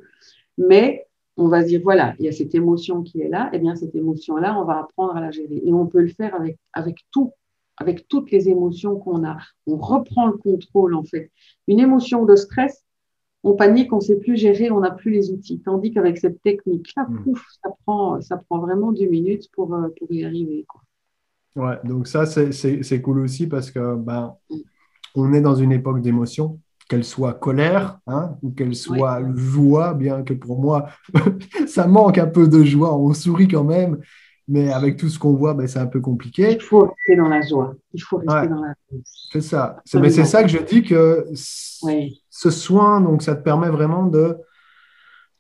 Mais on va se dire, voilà, il y a cette émotion qui est là. Eh bien, cette émotion-là, on va apprendre à la gérer. Et on peut le faire avec tout, avec toutes les émotions qu'on a. On reprend le contrôle, en fait. Une émotion de stress, on panique, on ne sait plus gérer, on n'a plus les outils. Tandis qu'avec cette technique-là, Hmm. pouf, ça prend vraiment 2 minutes pour y arriver, quoi. Ouais, donc ça, c'est cool aussi parce que ben, on est dans une époque d'émotion, qu'elle soit colère hein, ou qu'elle Oui. soit joie, bien que pour moi, ça manque un peu de joie. On sourit quand même, mais avec tout ce qu'on voit, ben, c'est un peu Il compliqué. faut rester dans la joie. Il faut Ouais, rester dans la joie. c'est ça. C'est Absolument. ça que je dis que Oui, ce soin, donc ça te permet vraiment de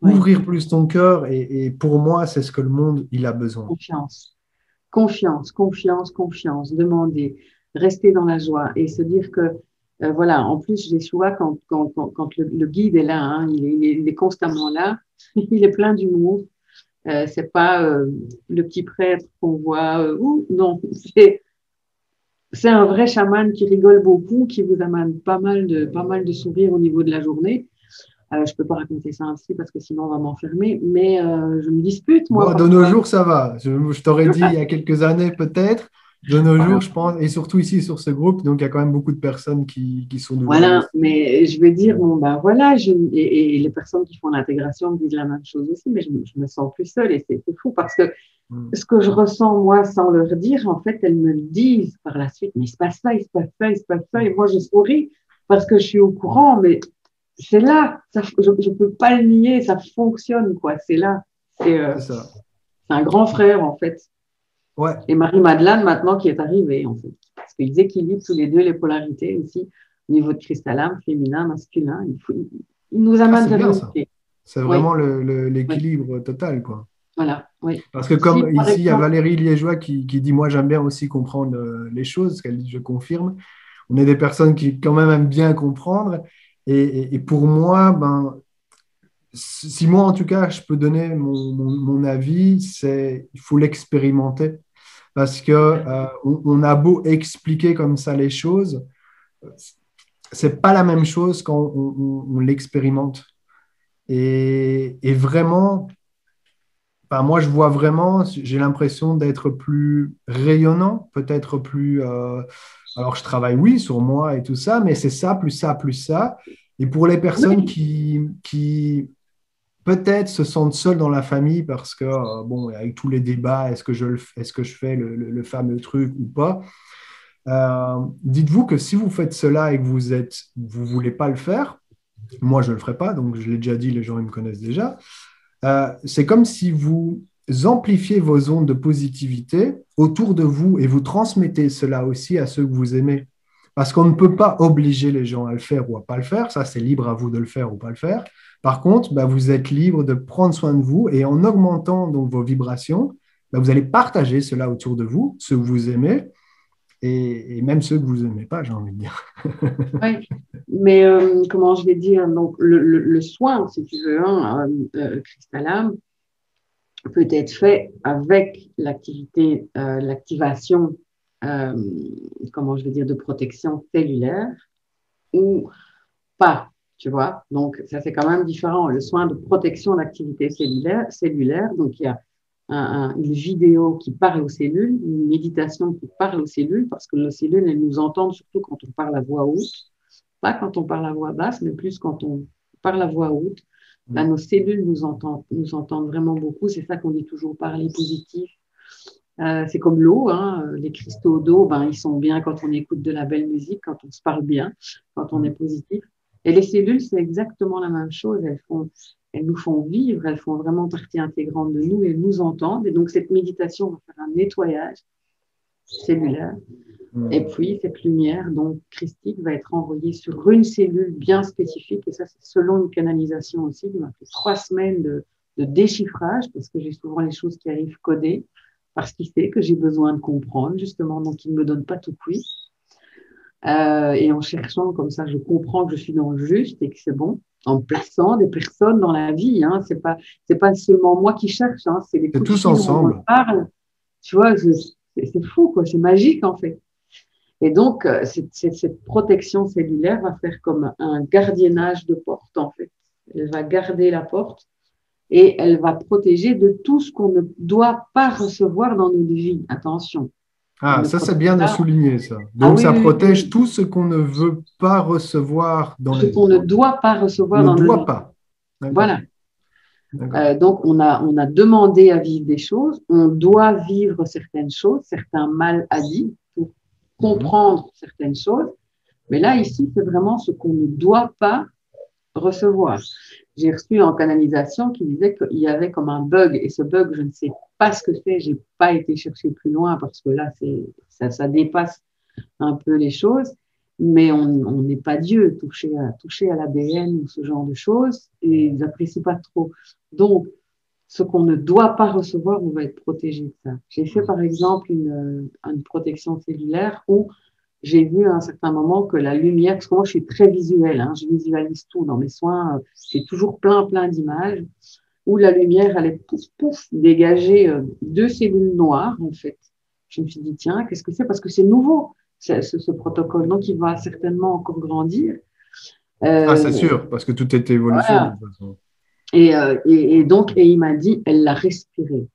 oui. ouvrir plus ton cœur et pour moi, c'est ce que le monde, il a besoin. Confiance. Confiance. Demander, rester dans la joie et se dire que, voilà, en plus, j'ai souvent, quand le guide est là, hein, il est constamment là, il est plein d'humour. C'est pas le petit prêtre qu'on voit, non, c'est un vrai chaman qui rigole beaucoup, qui vous amène pas mal de sourires au niveau de la journée. Je peux pas raconter ça ainsi parce que sinon on va m'enfermer, mais je me dispute moi Bon, de nos parfois. jours, ça va. Je t'aurais dit il y a quelques années, peut-être. De nos jours, je pense, et surtout ici sur ce groupe, donc il y a quand même beaucoup de personnes qui sont nouvelles Voilà, aussi. mais je vais dire, bon, ben voilà, et les personnes qui font l'intégration me disent la même chose aussi, mais je me sens plus seule et c'est fou parce que Mm. ce que je ressens moi sans leur dire, en fait, elles me le disent par la suite, mais il se passe ça, il se passe ça, il se passe ça, et moi je souris parce que je suis au courant, mais c'est là, je peux pas le nier, ça fonctionne, quoi, c'est là, C'est ça. c'est un grand frère, en fait, Ouais. et Marie-Madeleine maintenant qui est arrivée, en fait, parce qu'ils équilibrent tous les deux les polarités aussi au niveau de cristallam, féminin, masculin. Il nous Ah, amène c'est vers bien ça. l'unité. C'est Oui, vraiment oui, l'équilibre total, quoi. voilà, oui. Parce que Si, comme par ici, il y a exemple, Valérie Liégeois qui dit, moi, j'aime bien aussi comprendre les choses, qu'elle dit, je confirme. On est des personnes qui, quand même, aiment bien comprendre. Et pour moi, ben, si moi, en tout cas, je peux donner mon avis, c'est il faut l'expérimenter. Parce que on a beau expliquer comme ça les choses, c'est pas la même chose quand on l'expérimente. Et vraiment, enfin, moi, je vois vraiment, j'ai l'impression d'être plus rayonnant, peut-être plus. Alors, je travaille, oui, sur moi et tout ça, mais c'est ça, plus ça, plus ça. Et pour les personnes oui, qui peut-être se sentent seuls dans la famille parce que, bon, avec tous les débats, est-ce que je fais le fameux truc ou pas? Dites-vous que si vous faites cela et que vous voulez pas le faire, moi je le ferai pas, donc je l'ai déjà dit, les gens ils me connaissent déjà. C'est comme si vous amplifiez vos ondes de positivité autour de vous et vous transmettez cela aussi à ceux que vous aimez. Parce qu'on ne peut pas obliger les gens à le faire ou à pas le faire, ça c'est libre à vous de le faire ou pas le faire. Par contre, bah, vous êtes libre de prendre soin de vous et en augmentant donc vos vibrations, bah, vous allez partager cela autour de vous, ceux que vous aimez et même ceux que vous n'aimez pas, j'ai envie de dire. oui. Mais comment je vais dire, donc le soin, si tu veux, hein, cristallam, peut être fait avec l'activation, euh, comment je vais dire, de protection cellulaire ou pas, tu vois. Donc, ça, c'est quand même différent. Le soin de protection d'activité cellulaire, donc il y a une vidéo qui parle aux cellules, une méditation qui parle aux cellules, parce que les cellules, elles nous entendent surtout quand on parle à voix haute, pas quand on parle à voix basse, mais plus quand on parle à voix haute. Là, nos cellules nous entendent vraiment beaucoup. C'est ça qu'on dit toujours, parler positif. C'est comme l'eau, hein. Les cristaux d'eau, ben, ils sont bien quand on écoute de la belle musique, quand on se parle bien, quand on est positif. Et les cellules, c'est exactement la même chose. Elles nous font vivre, elles font vraiment partie intégrante de nous et elles nous entendent. Et donc, cette méditation va faire un nettoyage cellulaire. Et puis, cette lumière, donc christique, va être envoyée sur une cellule bien spécifique. Et ça, c'est selon une canalisation aussi. Il m'a fait 3 semaines de déchiffrage parce que j'ai souvent les choses qui arrivent codées parce qu'il sait que j'ai besoin de comprendre, justement. Donc, il ne me donne pas tout cuit. Et en cherchant comme ça, je comprends que je suis dans le juste et que c'est bon. En plaçant des personnes dans la vie, hein. C'est pas seulement moi qui cherche, hein. C'est les C'est coups de tous fil où on ensemble. me parle. Tu vois, c'est fou, quoi. C'est magique, en fait. Et donc, cette protection cellulaire va faire comme un gardiennage de porte, en fait. Elle va garder la porte et elle va protéger de tout ce qu'on ne doit pas recevoir dans notre vie. Attention. Elle Ah, ne ça, c'est protège bien de pas. souligner ça. Ah Donc, oui, ça oui, oui, protège oui. tout ce qu'on ne veut pas recevoir dans Ce la qu'on vie. ne doit pas On recevoir ne dans notre doit vie. pas. D'accord. Voilà. D'accord. Donc, on a demandé à vivre des choses. On doit vivre certaines choses, certains maladies pour comprendre certaines choses. Mais là, ici, c'est vraiment ce qu'on ne doit pas recevoir. J'ai reçu en canalisation qui disait qu'il y avait comme un bug. Et ce bug, je ne sais pas ce que c'est. Je n'ai pas été chercher plus loin parce que là, ça dépasse un peu les choses. Mais on n'est pas Dieu, toucher à l'ADN ou ce genre de choses. Et ils n'apprécient pas trop. Donc, ce qu'on ne doit pas recevoir, on va être protégé de ça. J'ai fait par exemple une protection cellulaire où j'ai vu à un certain moment que la lumière, parce que moi je suis très visuelle, hein, je visualise tout dans mes soins, j'ai toujours plein d'images, où la lumière allait pouf pouf dégager 2 cellules noires en fait. Je me suis dit tiens, qu'est-ce que c'est? Parce que c'est nouveau ce protocole, donc il va certainement encore grandir. Ah, c'est Euh, sûr, parce que tout est évolution de voilà. toute façon. Et donc, il m'a dit, elle l'a respiré.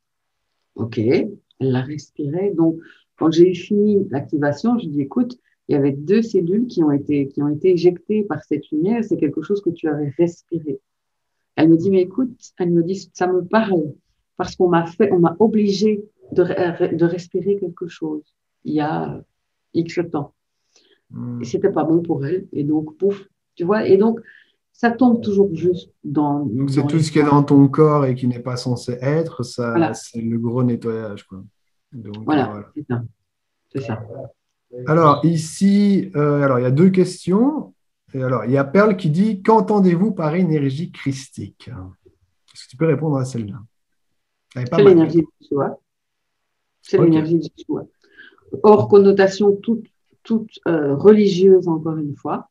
OK, elle l'a respiré. Donc, quand j'ai eu fini l'activation, je lui ai dit, écoute, il y avait 2 cellules qui ont été éjectées par cette lumière. C'est quelque chose que tu avais respiré. Elle me dit, mais écoute, elle me dit, ça me parle parce on m'a obligé de respirer quelque chose il y a X temps. Et c'était pas bon pour elle. Et donc, pouf, tu vois. Et donc, ça tombe toujours juste Donc, c'est dans tout les ce qui est soins. dans ton corps et qui n'est pas censé être, ça, Voilà, c'est le gros nettoyage, quoi. Donc, voilà, voilà. c'est ça, c'est ça. Alors, ici, alors, il y a 2 questions. Et alors, il y a Perle qui dit, qu'entendez-vous par énergie christique? Est-ce que tu peux répondre à celle-là? Elle est pas C'est mal. l'énergie de Yeshua. C'est OK. l'énergie de Yeshua. Hors connotation toute religieuse, encore une fois,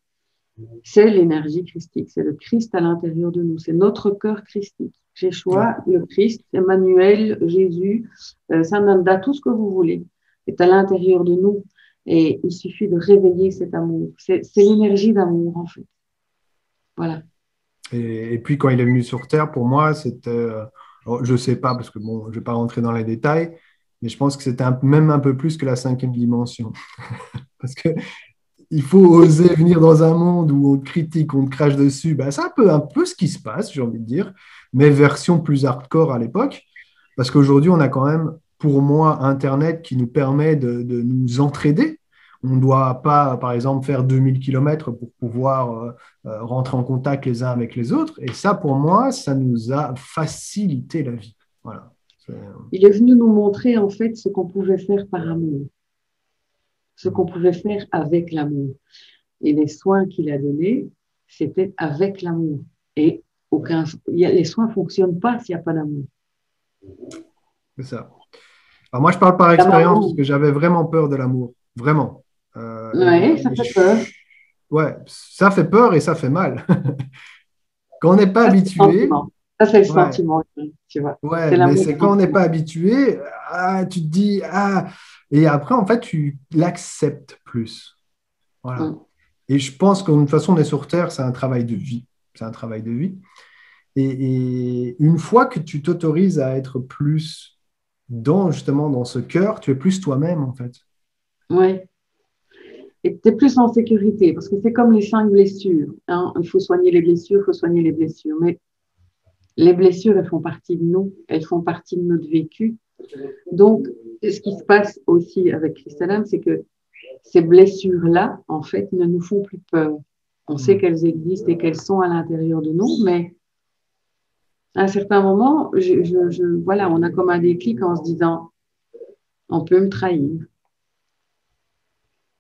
c'est l'énergie christique. C'est le Christ à l'intérieur de nous. C'est notre cœur christique. Ouais. Yeshua, le Christ, Emmanuel, Jésus, Sananda, tout ce que vous voulez, est à l'intérieur de nous. Et il suffit de réveiller cet amour. C'est l'énergie d'amour, en fait. Voilà. Et puis, quand il est venu sur Terre, pour moi, c'était, alors, je ne sais pas, parce que bon, je ne vais pas rentrer dans les détails, mais je pense que c'était même un peu plus que la 5e dimension. Parce que il faut oser venir dans un monde où on te critique, on te crache dessus. Ben, c'est un peu ce qui se passe, j'ai envie de dire, mais version plus hardcore à l'époque. Parce qu'aujourd'hui, on a quand même, pour moi, Internet qui nous permet de nous entraider. On ne doit pas, par exemple, faire 2000 km pour pouvoir rentrer en contact les uns avec les autres. Et ça, pour moi, ça nous a facilité la vie. Voilà. Il est venu nous montrer, en fait, ce qu'on pouvait faire par amour, ce qu'on pouvait faire avec l'amour. Et les soins qu'il a donnés, c'était avec l'amour. Et les soins ne fonctionnent pas s'il n'y a pas d'amour. C'est ça. Alors moi, je parle par La expérience parce maman, que j'avais vraiment peur de l'amour. Vraiment. ouais, ça fait peur. Ouais, ça fait peur et ça fait mal. Quand on n'est pas Ça, c'est le habitué, sentiment. Ça, c'est le ouais, sentiment, tu vois. ouais, C'est mais l'amour c'est quand on n'est pas sentiment. habitué, ah, tu te dis, ah, et après, en fait, tu l'acceptes plus. Voilà. Mm. Et je pense que de toute façon, on est sur Terre, c'est un travail de vie. C'est un travail de vie. Et une fois que tu t'autorises à être plus justement dans ce cœur, tu es plus toi-même, en fait. Ouais. Et tu es plus en sécurité parce que c'est comme les 5 blessures. Hein. Il faut soigner les blessures, il faut soigner les blessures. Mais les blessures, elles font partie de nous, elles font partie de notre vécu. Donc, ce qui se passe aussi avec Christalam, c'est que ces blessures-là, en fait, ne nous font plus peur. On sait qu'elles existent et qu'elles sont à l'intérieur de nous, mais à un certain moment, voilà, on a comme un déclic en se disant, on peut me trahir.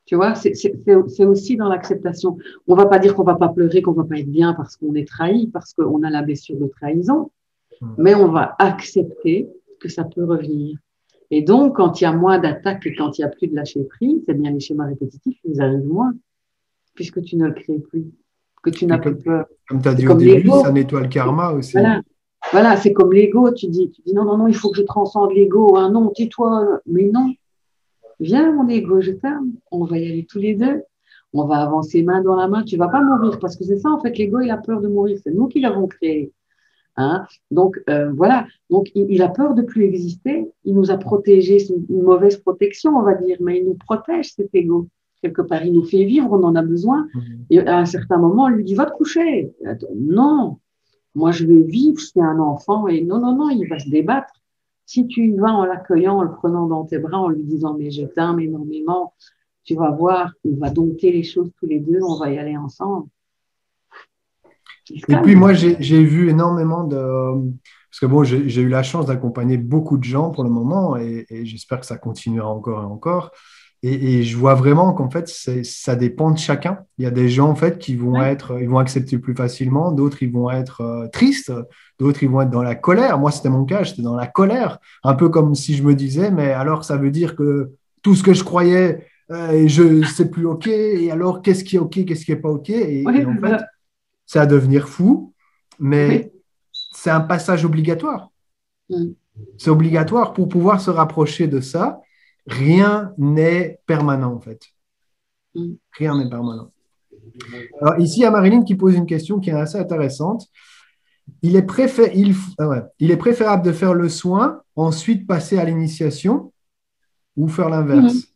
Tu vois, c'est aussi dans l'acceptation. On ne va pas dire qu'on ne va pas pleurer, qu'on ne va pas être bien parce qu'on est trahi, parce qu'on a la blessure de trahison, mais on va accepter que ça peut revenir. Et donc, quand il y a moins d'attaques et quand il n'y a plus de lâcher prise, c'est bien les schémas répétitifs qui nous arrivent moins, puisque tu ne le crées plus, que tu n'as plus peur. Comme tu as dit au comme début, ça nettoie le karma aussi. Voilà, c'est comme l'ego. Tu dis non, non, non, il faut que je transcende l'ego. Hein, non, tais-toi. Mais non, viens mon ego, je t'aime. On va y aller tous les deux. On va avancer main dans la main. Tu ne vas pas mourir parce que c'est ça, en fait, l'ego, il a peur de mourir. C'est nous qui l'avons créé. Hein? Donc, voilà. Donc, il a peur de plus exister. Il nous a protégés. C'est une mauvaise protection, on va dire, mais il nous protège, cet ego. Quelque part, il nous fait vivre, on en a besoin. Et à un certain moment, on lui dit, va te coucher. Non, moi, je veux vivre, c'est un enfant. Et non, non, non, il va se débattre. Si tu y vas en l'accueillant, en le prenant dans tes bras, en lui disant, mais je t'aime énormément, tu vas voir, on va dompter les choses tous les deux, on va y aller ensemble. Et puis moi, j'ai vu énormément de... Parce que bon, j'ai eu la chance d'accompagner beaucoup de gens pour le moment et j'espère que ça continuera encore et encore. Et je vois vraiment qu'en fait, ça dépend de chacun. Il y a des gens en fait qui vont ils vont accepter plus facilement, d'autres ils vont être tristes, d'autres ils vont être dans la colère. Moi, c'était mon cas, j'étais dans la colère, un peu comme si je me disais, mais alors ça veut dire que tout ce que je croyais, c'est plus OK. Et alors, qu'est-ce qui est OK, qu'est-ce qui est pas OK? Et en fait, c'est à devenir fou, mais c'est un passage obligatoire. C'est obligatoire pour pouvoir se rapprocher de ça. Rien n'est permanent, en fait. Rien n'est permanent. Alors, ici, il y a Marilyn qui pose une question qui est assez intéressante. Il est préférable de faire le soin, ensuite passer à l'initiation ou faire l'inverse?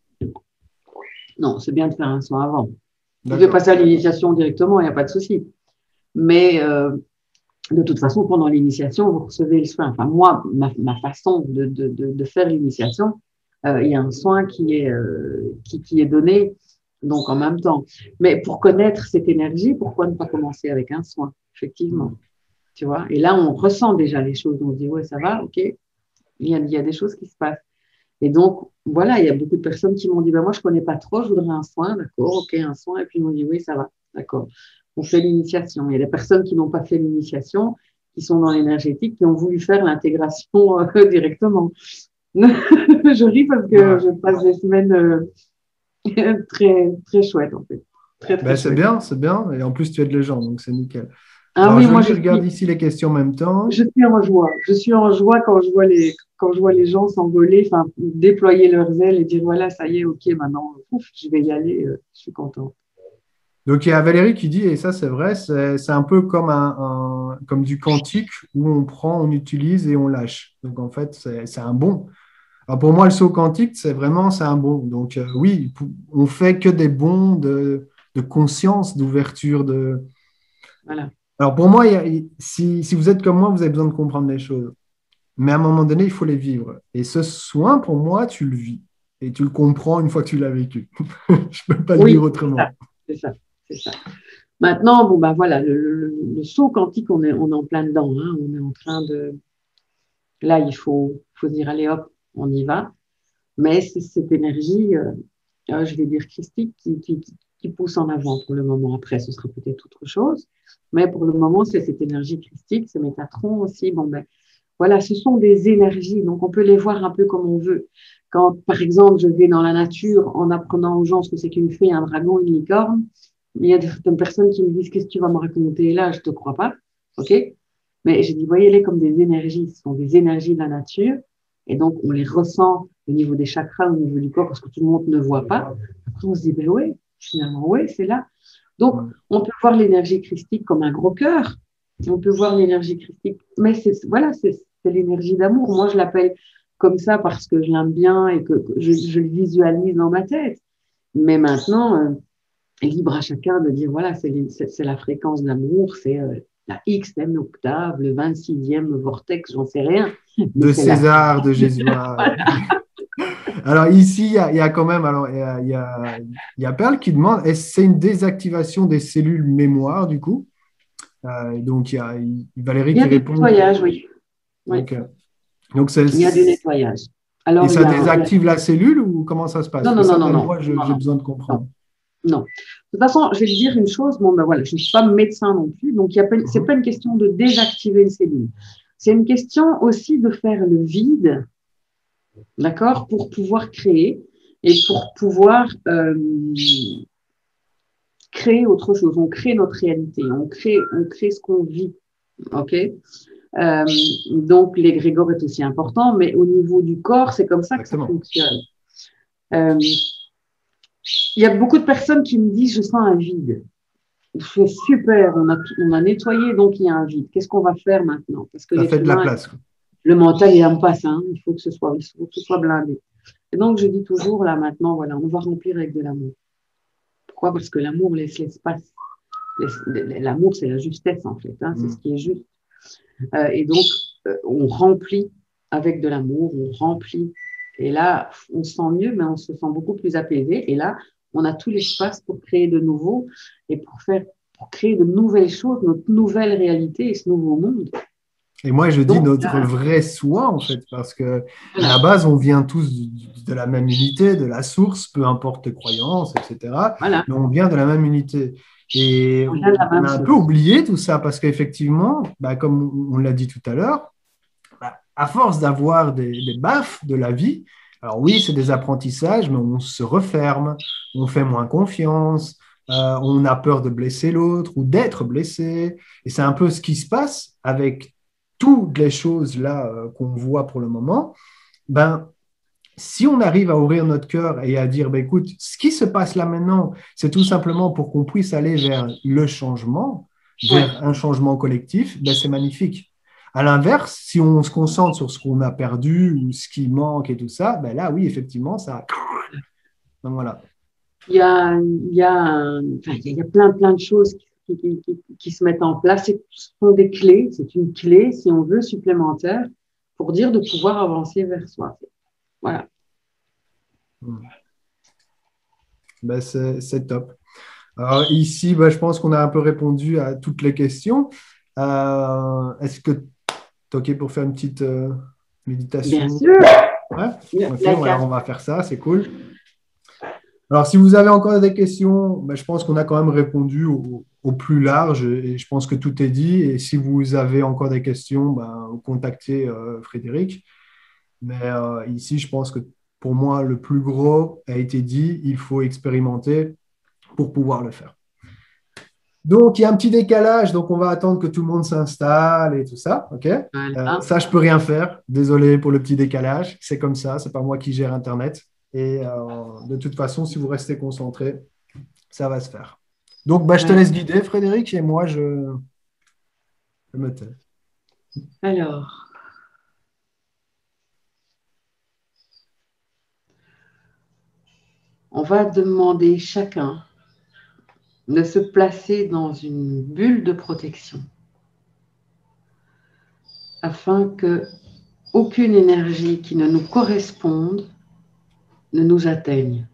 Non, c'est bien de faire un soin avant. Vous pouvez passer à l'initiation directement, il n'y a pas de souci. Mais de toute façon, pendant l'initiation, vous recevez le soin. Enfin, moi, ma façon de faire l'initiation, il y a un soin qui est donné, donc en même temps. Mais pour connaître cette énergie, pourquoi ne pas commencer avec un soin, effectivement. Tu vois? Et là, on ressent déjà les choses. On se dit, ouais, ça va, OK. Il y a des choses qui se passent. Et donc, voilà, il y a beaucoup de personnes qui m'ont dit, ben, moi, je ne connais pas trop, je voudrais un soin, d'accord, OK, un soin. Et puis, ils m'ont dit, oui, ça va, d'accord. On fait l'initiation. Il y a des personnes qui n'ont pas fait l'initiation, qui sont dans l'énergétique, qui ont voulu faire l'intégration directement. Je ris parce que je passe des semaines très, très chouettes, en fait. Très, très c'est bien, c'est bien. Et en plus, tu aides les gens, donc c'est nickel. Ah alors, oui, moi, je regarde ici les questions en même temps. Je suis en joie. Je suis en joie quand je vois les gens s'envoler, enfin, déployer leurs ailes et dire, voilà, ça y est, OK, maintenant, je vais y aller, je suis contente. Donc, il y a Valérie qui dit, et ça c'est vrai, c'est un peu comme, comme du quantique où on prend, on utilise et on lâche. Donc, en fait, c'est un bon. Alors, pour moi, le saut quantique, c'est un bon. Donc, oui, on fait que des bons de conscience, d'ouverture. Voilà. Alors, pour moi, si vous êtes comme moi, vous avez besoin de comprendre les choses. Mais à un moment donné, il faut les vivre. Et ce soin, pour moi, tu le vis. Et tu le comprends une fois que tu l'as vécu. Je ne peux pas le dire autrement. C'est ça. Maintenant, bon, ben voilà, le saut quantique, on est en plein dedans. Hein, on est en train de... Là, il faut dire, allez hop, on y va. Mais c'est cette énergie, je vais dire christique, qui pousse en avant pour le moment. Après, ce sera peut-être autre chose. Mais pour le moment, c'est cette énergie christique, c'est Métatron aussi. Bon, ben, voilà, ce sont des énergies, donc on peut les voir un peu comme on veut. Quand, par exemple, je vais dans la nature en apprenant aux gens ce que c'est qu'une fée, un dragon, une licorne, il y a certaines personnes qui me disent, qu'est-ce que tu vas me raconter là? Je ne te crois pas. OK? Mais j'ai dit, voyez-les comme des énergies. Ce sont des énergies de la nature. Et donc, on les ressent au niveau des chakras, au niveau du corps, parce que tout le monde ne voit pas. Après, on se dit, ben oui, finalement, oui, c'est là. Donc, on peut voir l'énergie christique comme un gros cœur. On peut voir l'énergie christique. Mais c'est l'énergie d'amour. Moi, je l'appelle comme ça parce que je l'aime bien et que je le visualise dans ma tête. Mais maintenant, libre à chacun de dire, voilà, c'est la fréquence d'amour, c'est la xème octave, le 26e vortex, j'en sais rien. De César, de Jésuat. Alors ici, il y a quand même, alors il y a Perle qui demande, est-ce que c'est une désactivation des cellules mémoire du coup? Donc il y a Valérie Il y qui a du répond. nettoyage, oui. Donc, Oui. donc Il y a du nettoyage. Alors, et ça désactive la cellule ou comment ça se passe? Non, Parce que non, ça, non, même non, moi, non, j'ai non, besoin de non, comprendre. non. De toute façon, je vais te dire une chose, bon, ben voilà, je ne suis pas médecin non plus, donc ce n'est pas une question de désactiver une cellule. C'est une question aussi de faire le vide, d'accord, pour pouvoir créer et pour pouvoir créer autre chose. On crée notre réalité, on crée ce qu'on vit, ok? Donc, l'égrégore est aussi important, mais au niveau du corps, c'est comme ça que ça Exactement. fonctionne. Il y a beaucoup de personnes qui me disent, je sens un vide. C'est super, on a nettoyé, donc il y a un vide. Qu'est-ce qu'on va faire maintenant? Parce que Ça l'être fait de la humain, place. le mental, il n'aime pas ça. Hein. Il faut que ce soit blindé. Et donc, je dis toujours, là, maintenant, voilà, on va remplir avec de l'amour. Pourquoi? Parce que l'amour laisse l'espace. L'amour, c'est la justesse, en fait. Hein, c'est ce qui est juste. Et donc, on remplit avec de l'amour, on remplit. Et là, on se sent mieux, mais on se sent beaucoup plus apaisé. Et là, on a tout l'espace pour créer de nouveau et pour créer de nouvelles choses, notre nouvelle réalité et ce nouveau monde. Et moi, je dis Donc, notre vrai soi, en fait, parce que à la voilà. base, on vient tous de la même unité, de la source, peu importe tes croyances, etc. Voilà. Mais on vient de la même unité. Et On vient de la on même a un peu source. oublié tout ça, parce qu'effectivement, bah, comme on l'a dit tout à l'heure, bah, à force d'avoir des baffes de la vie, alors oui, c'est des apprentissages, mais on se referme, on fait moins confiance, on a peur de blesser l'autre ou d'être blessé. Et c'est un peu ce qui se passe avec toutes les choses là qu'on voit pour le moment. Ben, si on arrive à ouvrir notre cœur et à dire, ben, écoute, ce qui se passe là maintenant, c'est tout simplement pour qu'on puisse aller vers le changement, Ouais. vers un changement collectif, ben, c'est magnifique. À l'inverse, si on se concentre sur ce qu'on a perdu ou ce qui manque et tout ça, ben là, oui, effectivement, ça. Donc voilà. Il y a plein de choses qui se mettent en place. Ce sont des clés, c'est une clé, si on veut, supplémentaire pour dire de pouvoir avancer vers soi. Voilà. Ben, c'est top. Alors ici, ben, je pense qu'on a un peu répondu à toutes les questions. Est-ce que tu es OK pour faire une petite Bien méditation? sûr. Ouais. Ok, La voilà, carte. on va faire ça, c'est cool. Alors, si vous avez encore des questions, ben, je pense qu'on a quand même répondu au plus large et je pense que tout est dit. Et si vous avez encore des questions, ben, contactez Frédéric. Mais ici, je pense que pour moi, le plus gros a été dit. Il faut expérimenter pour pouvoir le faire. Donc, il y a un petit décalage, donc on va attendre que tout le monde s'installe et tout ça. OK? Voilà. Ça, je peux rien faire. Désolé pour le petit décalage. C'est comme ça. C'est pas moi qui gère Internet. Et de toute façon, si vous restez concentré, ça va se faire. Donc, bah, je te Voilà. laisse guider, Frédéric, et moi, je me tais. Alors, on va demander chacun de se placer dans une bulle de protection afin que aucune énergie qui ne nous corresponde ne nous atteigne.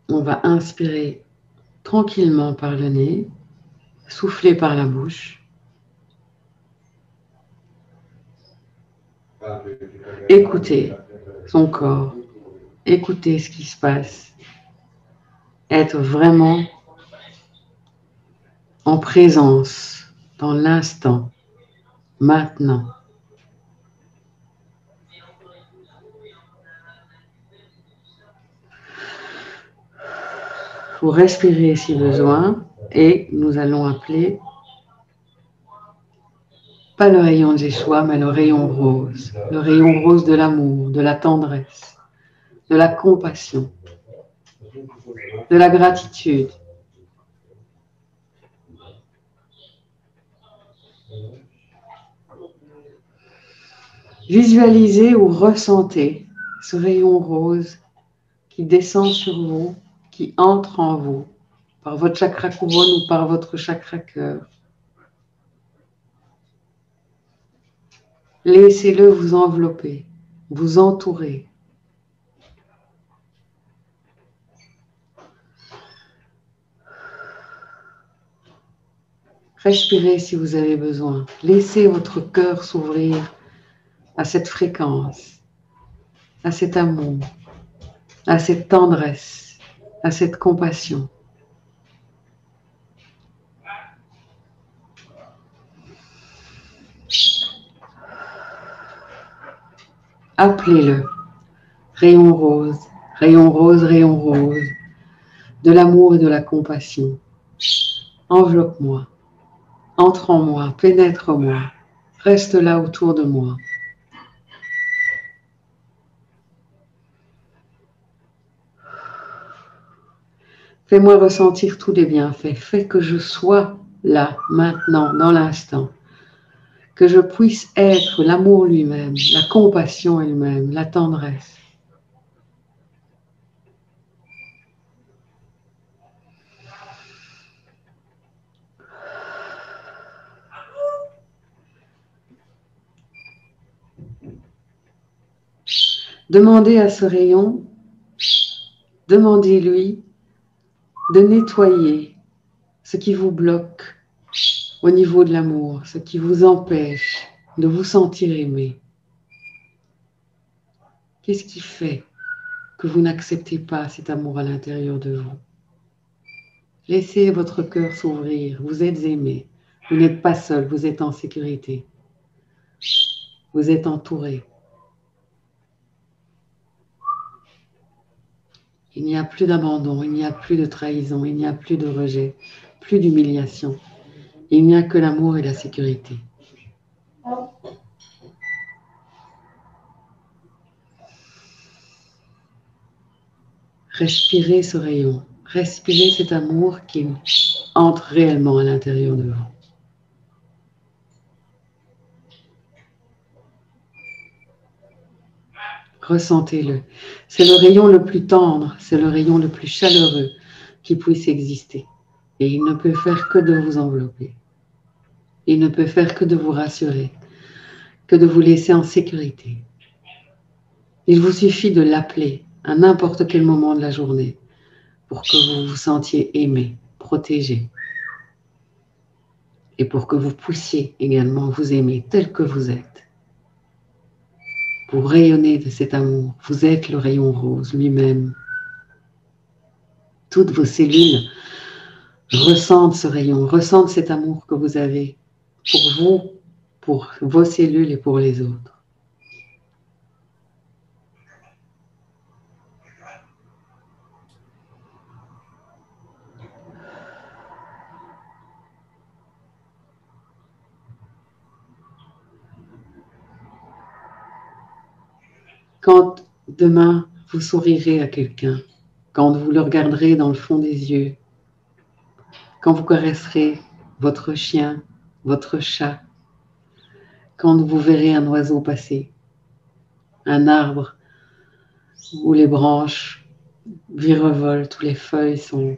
On va inspirer tranquillement par le nez, souffler par la bouche, écouter son corps, écouter ce qui se passe, être vraiment en présence dans l'instant, maintenant. Vous respirez si besoin et nous allons appeler pas le rayon de Yeshua, mais le rayon rose de l'amour, de la tendresse, de la compassion, de la gratitude. Visualisez ou ressentez ce rayon rose qui descend sur vous, qui entre en vous par votre chakra couronne ou par votre chakra cœur. Laissez-le vous envelopper, vous entourer. Respirez si vous avez besoin. Laissez votre cœur s'ouvrir à cette fréquence, à cet amour, à cette tendresse, à cette compassion. Appelez-le. Rayon rose, rayon rose, rayon rose, de l'amour et de la compassion. Enveloppe-moi, entre en moi, pénètre-moi, reste là autour de moi. Fais-moi ressentir tous les bienfaits. Fais que je sois là, maintenant, dans l'instant. Que je puisse être l'amour lui-même, la compassion elle-même, la tendresse. Demandez à ce rayon, demandez-lui de nettoyer ce qui vous bloque au niveau de l'amour, ce qui vous empêche de vous sentir aimé. Qu'est-ce qui fait que vous n'acceptez pas cet amour à l'intérieur de vous? Laissez votre cœur s'ouvrir, vous êtes aimé, vous n'êtes pas seul, vous êtes en sécurité, vous êtes entouré. Il n'y a plus d'abandon, il n'y a plus de trahison, il n'y a plus de rejet, plus d'humiliation. Il n'y a que l'amour et la sécurité. Respirez ce rayon, respirez cet amour qui entre réellement à l'intérieur de vous. Ressentez-le. C'est le rayon le plus tendre, c'est le rayon le plus chaleureux qui puisse exister. Et il ne peut faire que de vous envelopper. Il ne peut faire que de vous rassurer, que de vous laisser en sécurité. Il vous suffit de l'appeler à n'importe quel moment de la journée pour que vous vous sentiez aimé, protégé. Et pour que vous puissiez également vous aimer tel que vous êtes. Vous rayonnez de cet amour. Vous êtes le rayon rose lui-même. Toutes vos cellules ressentent ce rayon, ressentent cet amour que vous avez pour vous, pour vos cellules et pour les autres. Quand demain vous sourirez à quelqu'un, quand vous le regarderez dans le fond des yeux, quand vous caresserez votre chien, votre chat, quand vous verrez un oiseau passer, un arbre où les branches virevoltent, où les feuilles sont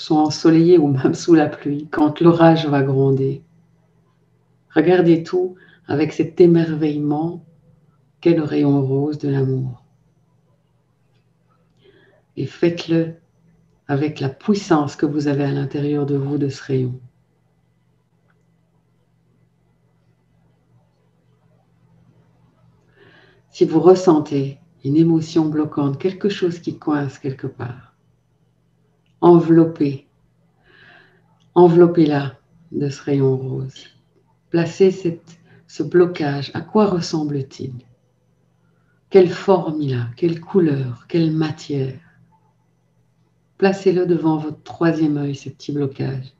ensoleillées ou même sous la pluie, quand l'orage va gronder. Regardez tout avec cet émerveillement qu'est le rayon rose de l'amour. Et faites-le avec la puissance que vous avez à l'intérieur de vous de ce rayon. Si vous ressentez une émotion bloquante, quelque chose qui coince quelque part, enveloppez-la de ce rayon rose. Placez ce blocage. À quoi ressemble-t-il? Quelle forme il a? Quelle couleur? Quelle matière? Placez-le devant votre troisième œil, ce petit blocage.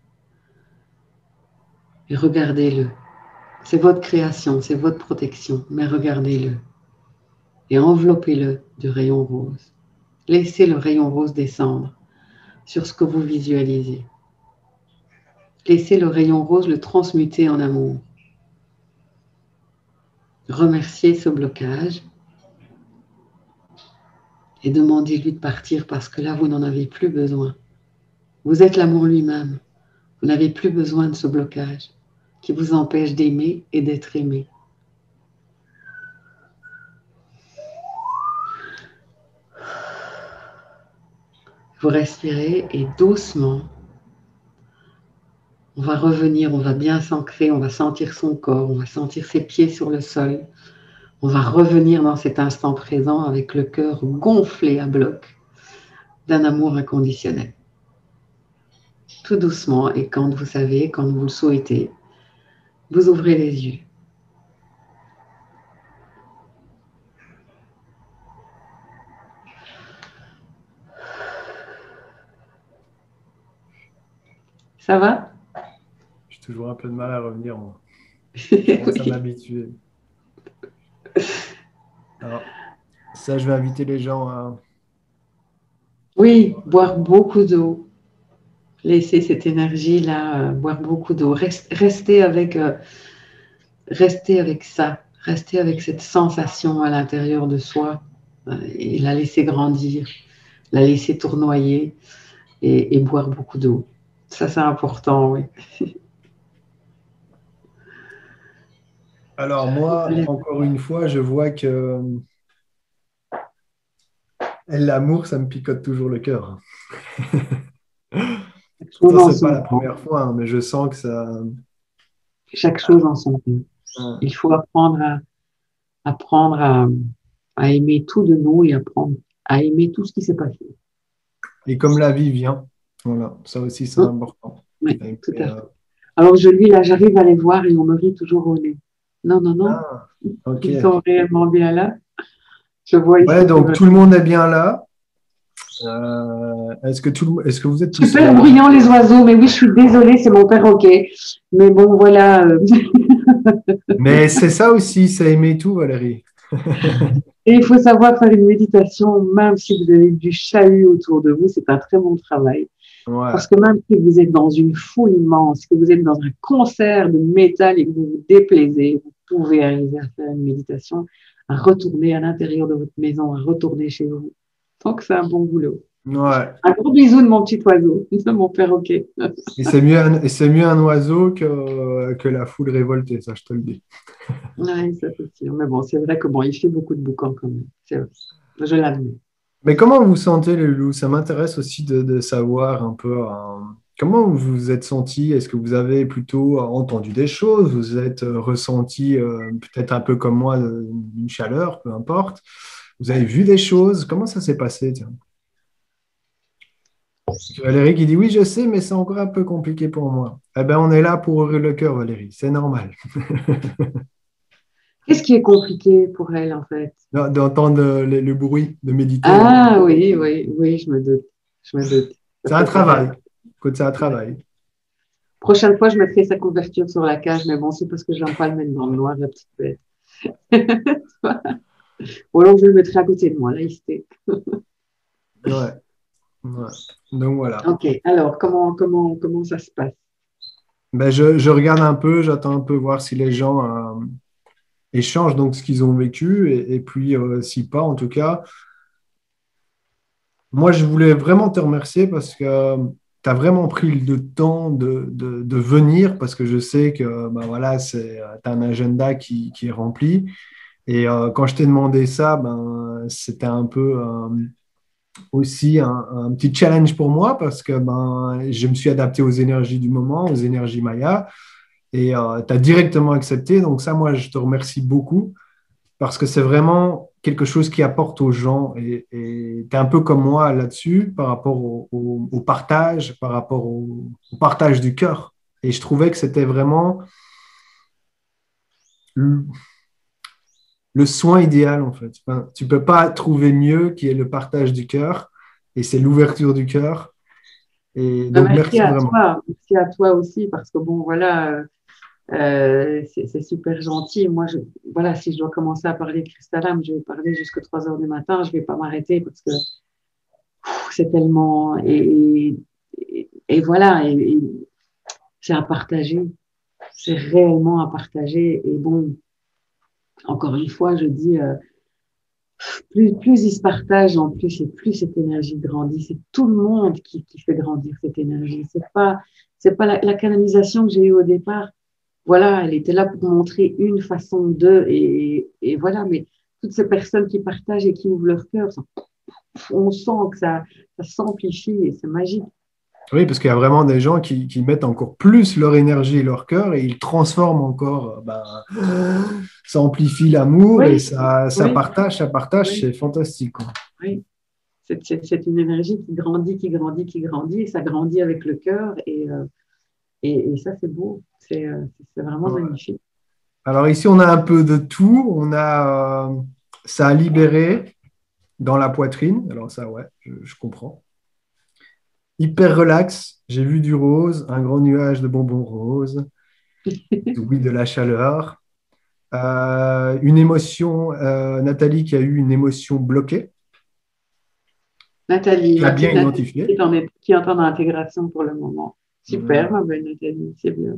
Et regardez-le. C'est votre création, c'est votre protection, mais regardez-le. Et enveloppez-le du rayon rose. Laissez le rayon rose descendre sur ce que vous visualisez. Laissez le rayon rose le transmuter en amour. Remerciez ce blocage et demandez-lui de partir parce que là, vous n'en avez plus besoin. Vous êtes l'amour lui-même. Vous n'avez plus besoin de ce blocage qui vous empêche d'aimer et d'être aimé. Vous respirez et doucement, on va revenir, on va bien s'ancrer, on va sentir son corps, on va sentir ses pieds sur le sol. On va revenir dans cet instant présent avec le cœur gonflé à bloc d'un amour inconditionnel. Tout doucement, et quand vous savez, quand vous le souhaitez, vous ouvrez les yeux. Ça va? J'ai toujours un peu de mal à revenir, moi. Je commence à m'habituer. Alors, ça, je vais inviter les gens à... Oui, boire beaucoup d'eau. Laisser cette énergie-là, boire beaucoup d'eau. Rester avec ça. Rester avec cette sensation à l'intérieur de soi et la laisser grandir, la laisser tournoyer et boire beaucoup d'eau. Ça, c'est important, oui. Alors, moi, encore une fois, je vois que l'amour, ça me picote toujours le cœur. Ça, En c'est pas son la temps. première fois, hein, mais je sens que ça... Chaque chose en son temps. Il faut apprendre à aimer tout de nous et apprendre à aimer tout ce qui s'est passé. Et comme la vie vient, voilà, ça aussi, c'est important. Oui, Et tout puis, à fait. Alors, là, j'arrive à les voir et on me rit toujours au nez. Non, non, non. ah, ok. Ils sont réellement bien là. Je vois Ouais, ici donc tout le monde est bien là. Est-ce que vous êtes tous super là? bruyant les oiseaux, mais oui, je suis désolée, c'est mon perroquet. Mais bon, voilà. Mais c'est ça aussi, c'est aimer tout, Valérie. Et il faut savoir faire une méditation, même si vous avez du chahut autour de vous, c'est un très bon travail. Ouais. Parce que même si vous êtes dans une foule immense, que vous êtes dans un concert de métal et que vous vous déplaisez, vous pouvez arriver à faire une méditation, à retourner à l'intérieur de votre maison, à retourner chez vous. Donc, c'est un bon boulot. Ouais. Un gros bisou de mon petit oiseau, de mon perroquet. Et c'est mieux un oiseau que la foule révoltée, ça, je te le dis. Oui, ça c'est sûr. Mais bon, c'est vrai que bon, il fait beaucoup de boucan quand même. C'est vrai. Je l'admets. Mais comment vous sentez, les loups? Ça m'intéresse aussi de savoir un peu comment vous vous êtes senti. Est-ce que vous avez plutôt entendu des choses? Vous êtes ressenti peut-être un peu comme moi une chaleur, peu importe. Vous avez vu des choses? Comment ça s'est passé, tiens? Parce que Valérie qui dit oui, je sais, mais c'est encore un peu compliqué pour moi. Eh bien, on est là pour ouvrir le cœur, Valérie. C'est normal. Qu'est-ce qui est compliqué pour elle, en fait? D'entendre le bruit, de méditer. Ah oui, oui, oui, je me doute. Je me doute. Ça C'est un fait pareil. travail. Écoute, c'est un travail. Prochaine fois, je mettrai sa couverture sur la cage, mais bon, c'est parce que j'aime pas le mettre dans le noir, la petite bête. Ou alors, je le mettrai à côté de moi, là, ici. Ouais. Ouais. Donc voilà. Ok, alors, comment ça se passe? Ben, je regarde un peu, j'attends un peu voir si les gens échangent donc ce qu'ils ont vécu et puis si pas, en tout cas, moi je voulais vraiment te remercier parce que tu as vraiment pris le temps de venir parce que je sais que ben, voilà, tu as un agenda qui est rempli et quand je t'ai demandé ça, ben, c'était un peu aussi un petit challenge pour moi parce que ben, je me suis adapté aux énergies du moment, aux énergies Maya. Et tu as directement accepté. Donc ça, moi, je te remercie beaucoup parce que c'est vraiment quelque chose qui apporte aux gens. Et tu es un peu comme moi là-dessus par rapport au partage, par rapport au partage du cœur. Et je trouvais que c'était vraiment le, le soin idéal, en fait. Enfin, tu ne peux pas trouver mieux qui est le partage du cœur. Et c'est l'ouverture du cœur. Et Ben, donc, merci vraiment. merci à toi aussi, parce que bon, voilà, c'est super gentil. Moi, voilà, si je dois commencer à parler de Christalam, je vais parler jusqu'à 3 heures du matin, je ne vais pas m'arrêter parce que c'est tellement. Et voilà, et c'est à partager. C'est réellement à partager. Et bon, encore une fois, je dis, plus ils se partagent en plus et plus cette énergie grandit. C'est tout le monde qui fait grandir cette énergie. C'est pas la canalisation que j'ai eue au départ. Voilà, elle était là pour montrer une façon de, et voilà, mais toutes ces personnes qui partagent et qui ouvrent leur cœur, on sent que ça s'amplifie et c'est magique. Oui, parce qu'il y a vraiment des gens qui mettent encore plus leur énergie et leur cœur et ils transforment encore, ça amplifie l'amour et Oui, oui, ça partage, oui, c'est fantastique, quoi. oui. C'est une énergie qui grandit, qui grandit, qui grandit, et ça grandit avec le cœur, et ça, c'est beau. C'est vraiment Ouais. magnifique. Alors ici, on a un peu de tout. Ça a libéré dans la poitrine. Alors ça, ouais, je comprends. Hyper relax. J'ai vu du rose, un grand nuage de bonbons roses. Oui, de la chaleur. Une émotion, Nathalie qui a eu une émotion bloquée, Nathalie, qui a ma petite bien Nathalie, identifié. qui est en intégration pour le moment. Super, Voilà. ma belle Nathalie, c'est bien.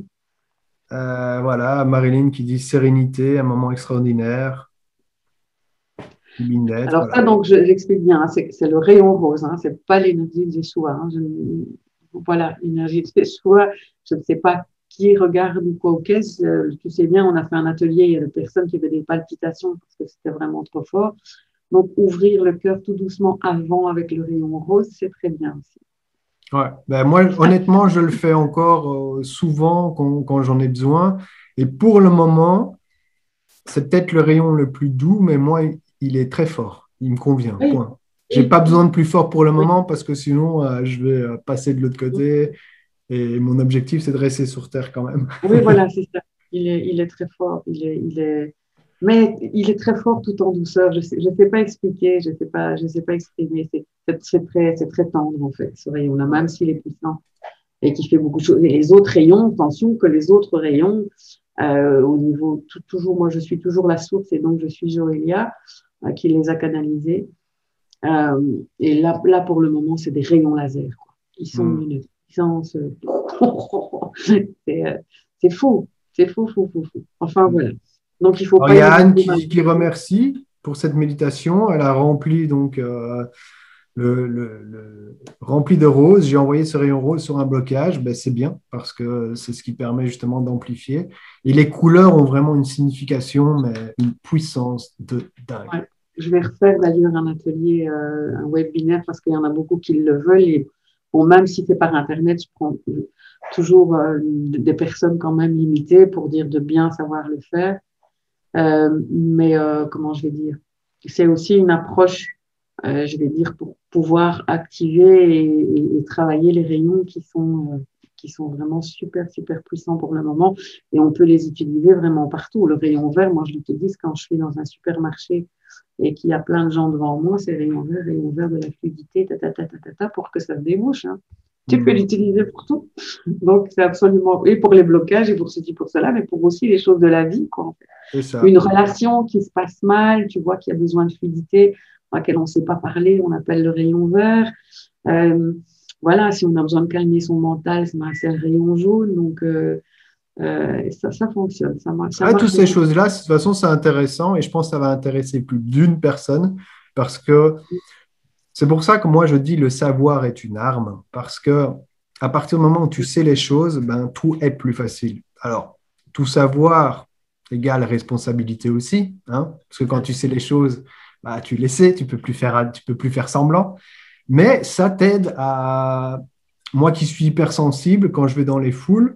Voilà, Marilyn qui dit sérénité, un moment extraordinaire. Binette, Alors ça, voilà. donc, j'explique bien, hein, c'est le rayon rose, hein, c'est pas l'énergie de Yeshua. Hein, voilà, l'énergie de Yeshua, je ne sais pas qui regarde ou quoi ou qu'est-ce. Tu sais bien, on a fait un atelier, il y a des personnes qui avaient des palpitations parce que c'était vraiment trop fort. Donc, ouvrir le cœur tout doucement avant avec le rayon rose, c'est très bien aussi. Ouais. Ben, moi, honnêtement, je le fais encore souvent quand j'en ai besoin. Et pour le moment, c'est peut-être le rayon le plus doux, mais moi, il est très fort. Il me convient, Oui, point. J'ai oui, pas besoin de plus fort pour le oui, moment parce que sinon, je vais passer de l'autre côté. Et mon objectif, c'est de rester sur Terre quand même. oui, voilà, c'est ça. Il est très fort. Mais il est très fort tout en douceur. Je sais pas expliquer, je sais pas exprimer. C'est très tendre, en fait, ce rayon-là, même s'il est puissant et qui fait beaucoup de choses. Et les autres rayons, attention que les autres rayons, au niveau, toujours, moi, je suis toujours la source et donc je suis Joélia, qui les a canalisés. Et là, pour le moment, c'est des rayons laser, quoi. Ils sont Hmm. une puissance. C'est c'est fou. C'est fou, fou, fou, fou. Enfin, voilà. Donc, il ne faut Alors, pas il y a Anne hésiter qui maintenant. remercie pour cette méditation. Elle a rempli donc rempli de roses. J'ai envoyé ce rayon rose sur un blocage. Ben, c'est bien parce que c'est ce qui permet justement d'amplifier. Et les couleurs ont vraiment une signification, mais une puissance de dingue. Ouais. Je vais refaire d'ailleurs un atelier, un webinaire, parce qu'il y en a beaucoup qui le veulent. Et bon, même si c'est par Internet, je prends toujours des personnes quand même limitées pour dire de bien savoir le faire. Mais comment je vais dire? C'est aussi une approche, je vais dire, pour pouvoir activer et travailler les rayons qui sont vraiment super, super puissants pour le moment. Et on peut les utiliser vraiment partout. Le rayon vert, moi, je te dis, quand je suis dans un supermarché et qu'il y a plein de gens devant moi, c'est rayon vert de la fluidité, pour que ça se débouche. Hein. Tu peux Hmm. l'utiliser pour tout. Donc, c'est absolument, et pour les blocages, et pour ceci, pour cela, mais pour aussi les choses de la vie, quoi. C'est ça. Une relation qui se passe mal, tu vois qu'il y a besoin de fluidité, à laquelle on ne sait pas parler, on appelle le rayon vert. Euh, voilà, si on a besoin de calmer son mental, c'est le rayon jaune. Donc, ça fonctionne, ça Ouais, toutes marche ces vraiment. choses-là, de toute façon, c'est intéressant et je pense que ça va intéresser plus d'une personne parce que c'est pour ça que moi je dis le savoir est une arme parce que à partir du moment où tu sais les choses, ben, tout est plus facile. Alors, tout savoir égale responsabilité aussi, hein, parce que quand tu sais les choses, bah, tu les sais, tu peux plus faire semblant. Mais ça t'aide à, moi qui suis hypersensible, quand je vais dans les foules,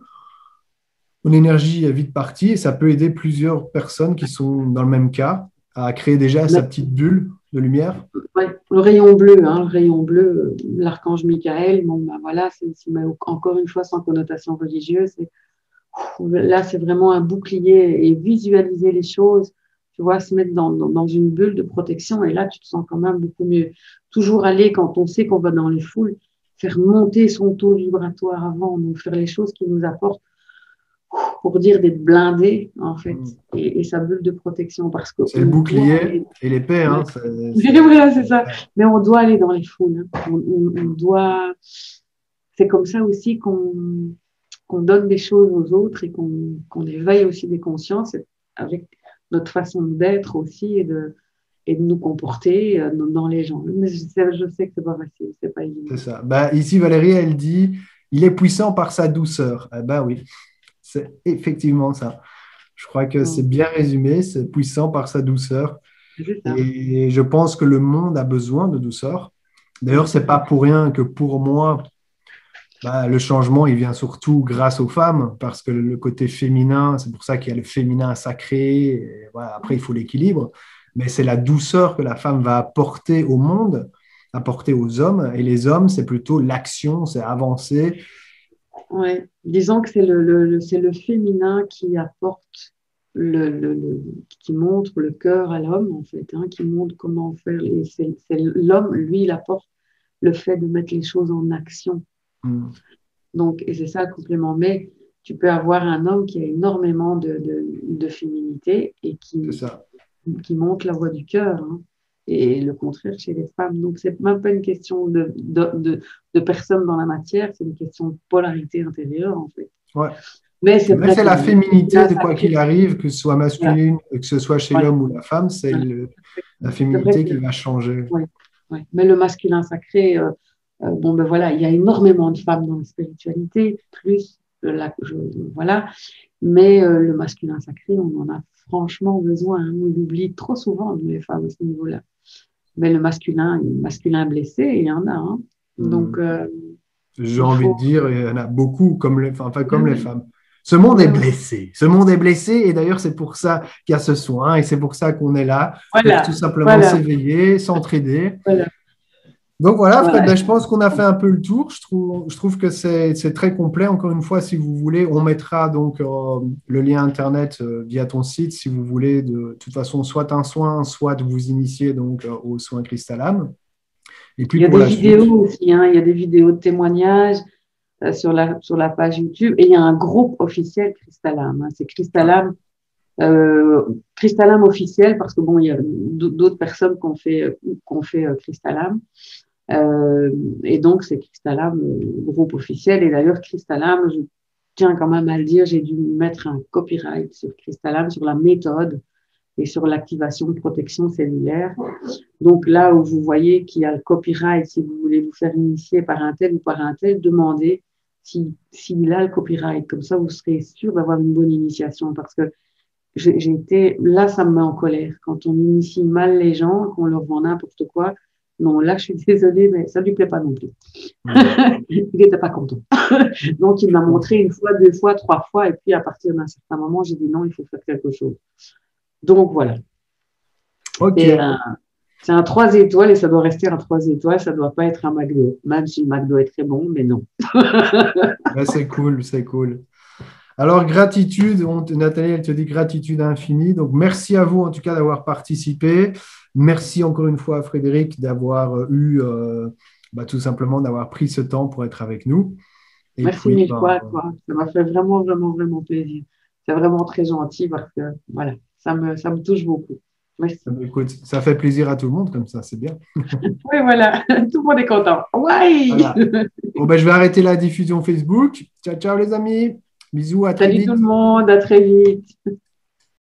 mon énergie est vite partie et ça peut aider plusieurs personnes qui sont dans le même cas à créer déjà sa Mais, petite bulle de lumière. ouais, le rayon bleu, hein, le rayon bleu, l'archange Michael, bon, ben voilà, c'est aussi, mais encore une fois, sans connotation religieuse. Là, c'est vraiment un bouclier et visualiser les choses, tu vois, se mettre dans une bulle de protection. Et là, tu te sens quand même beaucoup mieux. Toujours aller, quand on sait qu'on va dans les foules, faire monter son taux vibratoire avant, donc faire les choses qui nous apportent, pour dire d'être blindé, en fait, et sa bulle de protection, parce qu'on C'est le doit bouclier aller. et l'épée. Hein, Ouais. Voilà, c'est ça. Mais on doit aller dans les foules. Hein. On doit. C'est comme ça aussi qu'on donne des choses aux autres et qu'on éveille aussi des consciences avec notre façon d'être aussi et de nous comporter dans les gens. Mais je sais que c'est pas facile, c'est pas évident. C'est ça. Bah, ici, Valérie, elle dit, il est puissant par sa douceur. Eh ben oui, c'est effectivement ça. Je crois que c'est bien résumé, c'est puissant par sa douceur. C'est ça. Et je pense que le monde a besoin de douceur. D'ailleurs, c'est pas pour rien que pour moi, bah, le changement, il vient surtout grâce aux femmes, parce que le côté féminin, c'est pour ça qu'il y a le féminin sacré. Et voilà, après, il faut l'équilibre. Mais c'est la douceur que la femme va apporter au monde, apporter aux hommes. Et les hommes, c'est plutôt l'action, c'est avancer. Ouais. Disons que c'est le féminin qui apporte, qui montre le cœur à l'homme, en fait, hein, qui montre comment faire. C'est l'homme, lui, il apporte le fait de mettre les choses en action. Donc, et c'est ça le complément. Mais tu peux avoir un homme qui a énormément de féminité et qui montre la voix du cœur, hein, et le contraire chez les femmes. Donc, c'est même pas une question de personne dans la matière, c'est une question de polarité intérieure, en fait. Ouais. Mais c'est vrai la féminité, de quoi qu'il arrive, que ce soit masculine, que ce soit chez l'homme ou la femme, c'est la féminité qui va changer. Ouais. Ouais. Mais le masculin sacré, bon, ben voilà, il y a énormément de femmes dans la spiritualité, plus, voilà. Mais le masculin sacré, on en a franchement besoin. Hein. On l'oublie trop souvent, nous, les femmes, à ce niveau-là. Mais le masculin blessé, il y en a. Hein. Donc, j'ai envie de dire, il y en a beaucoup, comme les femmes. Ce monde est blessé. Ce monde est blessé, et d'ailleurs, c'est pour ça qu'il y a ce soin, et c'est pour ça qu'on est là, pour tout simplement s'éveiller, s'entraider. Voilà. Donc voilà, Fred, ben, je pense qu'on a fait un peu le tour. Je trouve que c'est très complet. Encore une fois, si vous voulez, on mettra donc le lien Internet via ton site, si vous voulez, de toute façon, soit un soin, soit de vous initier donc, aux soins Cristalame. Et puis, il y a des vidéos aussi, hein, il y a des vidéos de témoignages sur la page YouTube, et il y a un groupe officiel Cristalame. Hein, c'est Cristalame officiel, parce que bon, il y a d'autres personnes qui ont fait Cristalame. Et donc, c'est Cristalame, groupe officiel. Et d'ailleurs, Cristalame, je tiens quand même à le dire, j'ai dû mettre un copyright sur Cristalame, sur la méthode et sur l'activation de protection cellulaire. Donc là où vous voyez qu'il y a le copyright, si vous voulez vous faire initier par un tel ou par un tel, demandez s'il a le copyright. Comme ça, vous serez sûr d'avoir une bonne initiation, parce que là, ça me met en colère. Quand on initie mal les gens, qu'on leur vend n'importe quoi, non, là, je suis désolée, mais ça ne lui plaît pas non plus. Il n'était pas content. Donc, il m'a montré une fois, deux fois, trois fois, et puis à partir d'un certain moment, j'ai dit non, il faut faire quelque chose. Donc, voilà. Okay. C'est un 3 étoiles, et ça doit rester un 3 étoiles, ça ne doit pas être un McDo, même si le McDo est très bon, mais non. Ouais, c'est cool, c'est cool. Alors, gratitude, Nathalie, elle te dit gratitude infinie. Donc, merci à vous en tout cas d'avoir participé. Merci encore une fois à Frédéric d'avoir tout simplement d'avoir pris ce temps pour être avec nous. Et merci mille fois à toi. Ça m'a fait vraiment, vraiment, vraiment plaisir. C'est vraiment très gentil, parce que voilà, ça me touche beaucoup. Merci. Écoute, ça fait plaisir à tout le monde comme ça, c'est bien. Oui, voilà, tout le monde est content. Ouais. Voilà. Bon, ben, je vais arrêter la diffusion Facebook. Ciao, ciao les amis. Bisous, à très vite. Salut tout le monde, à très vite.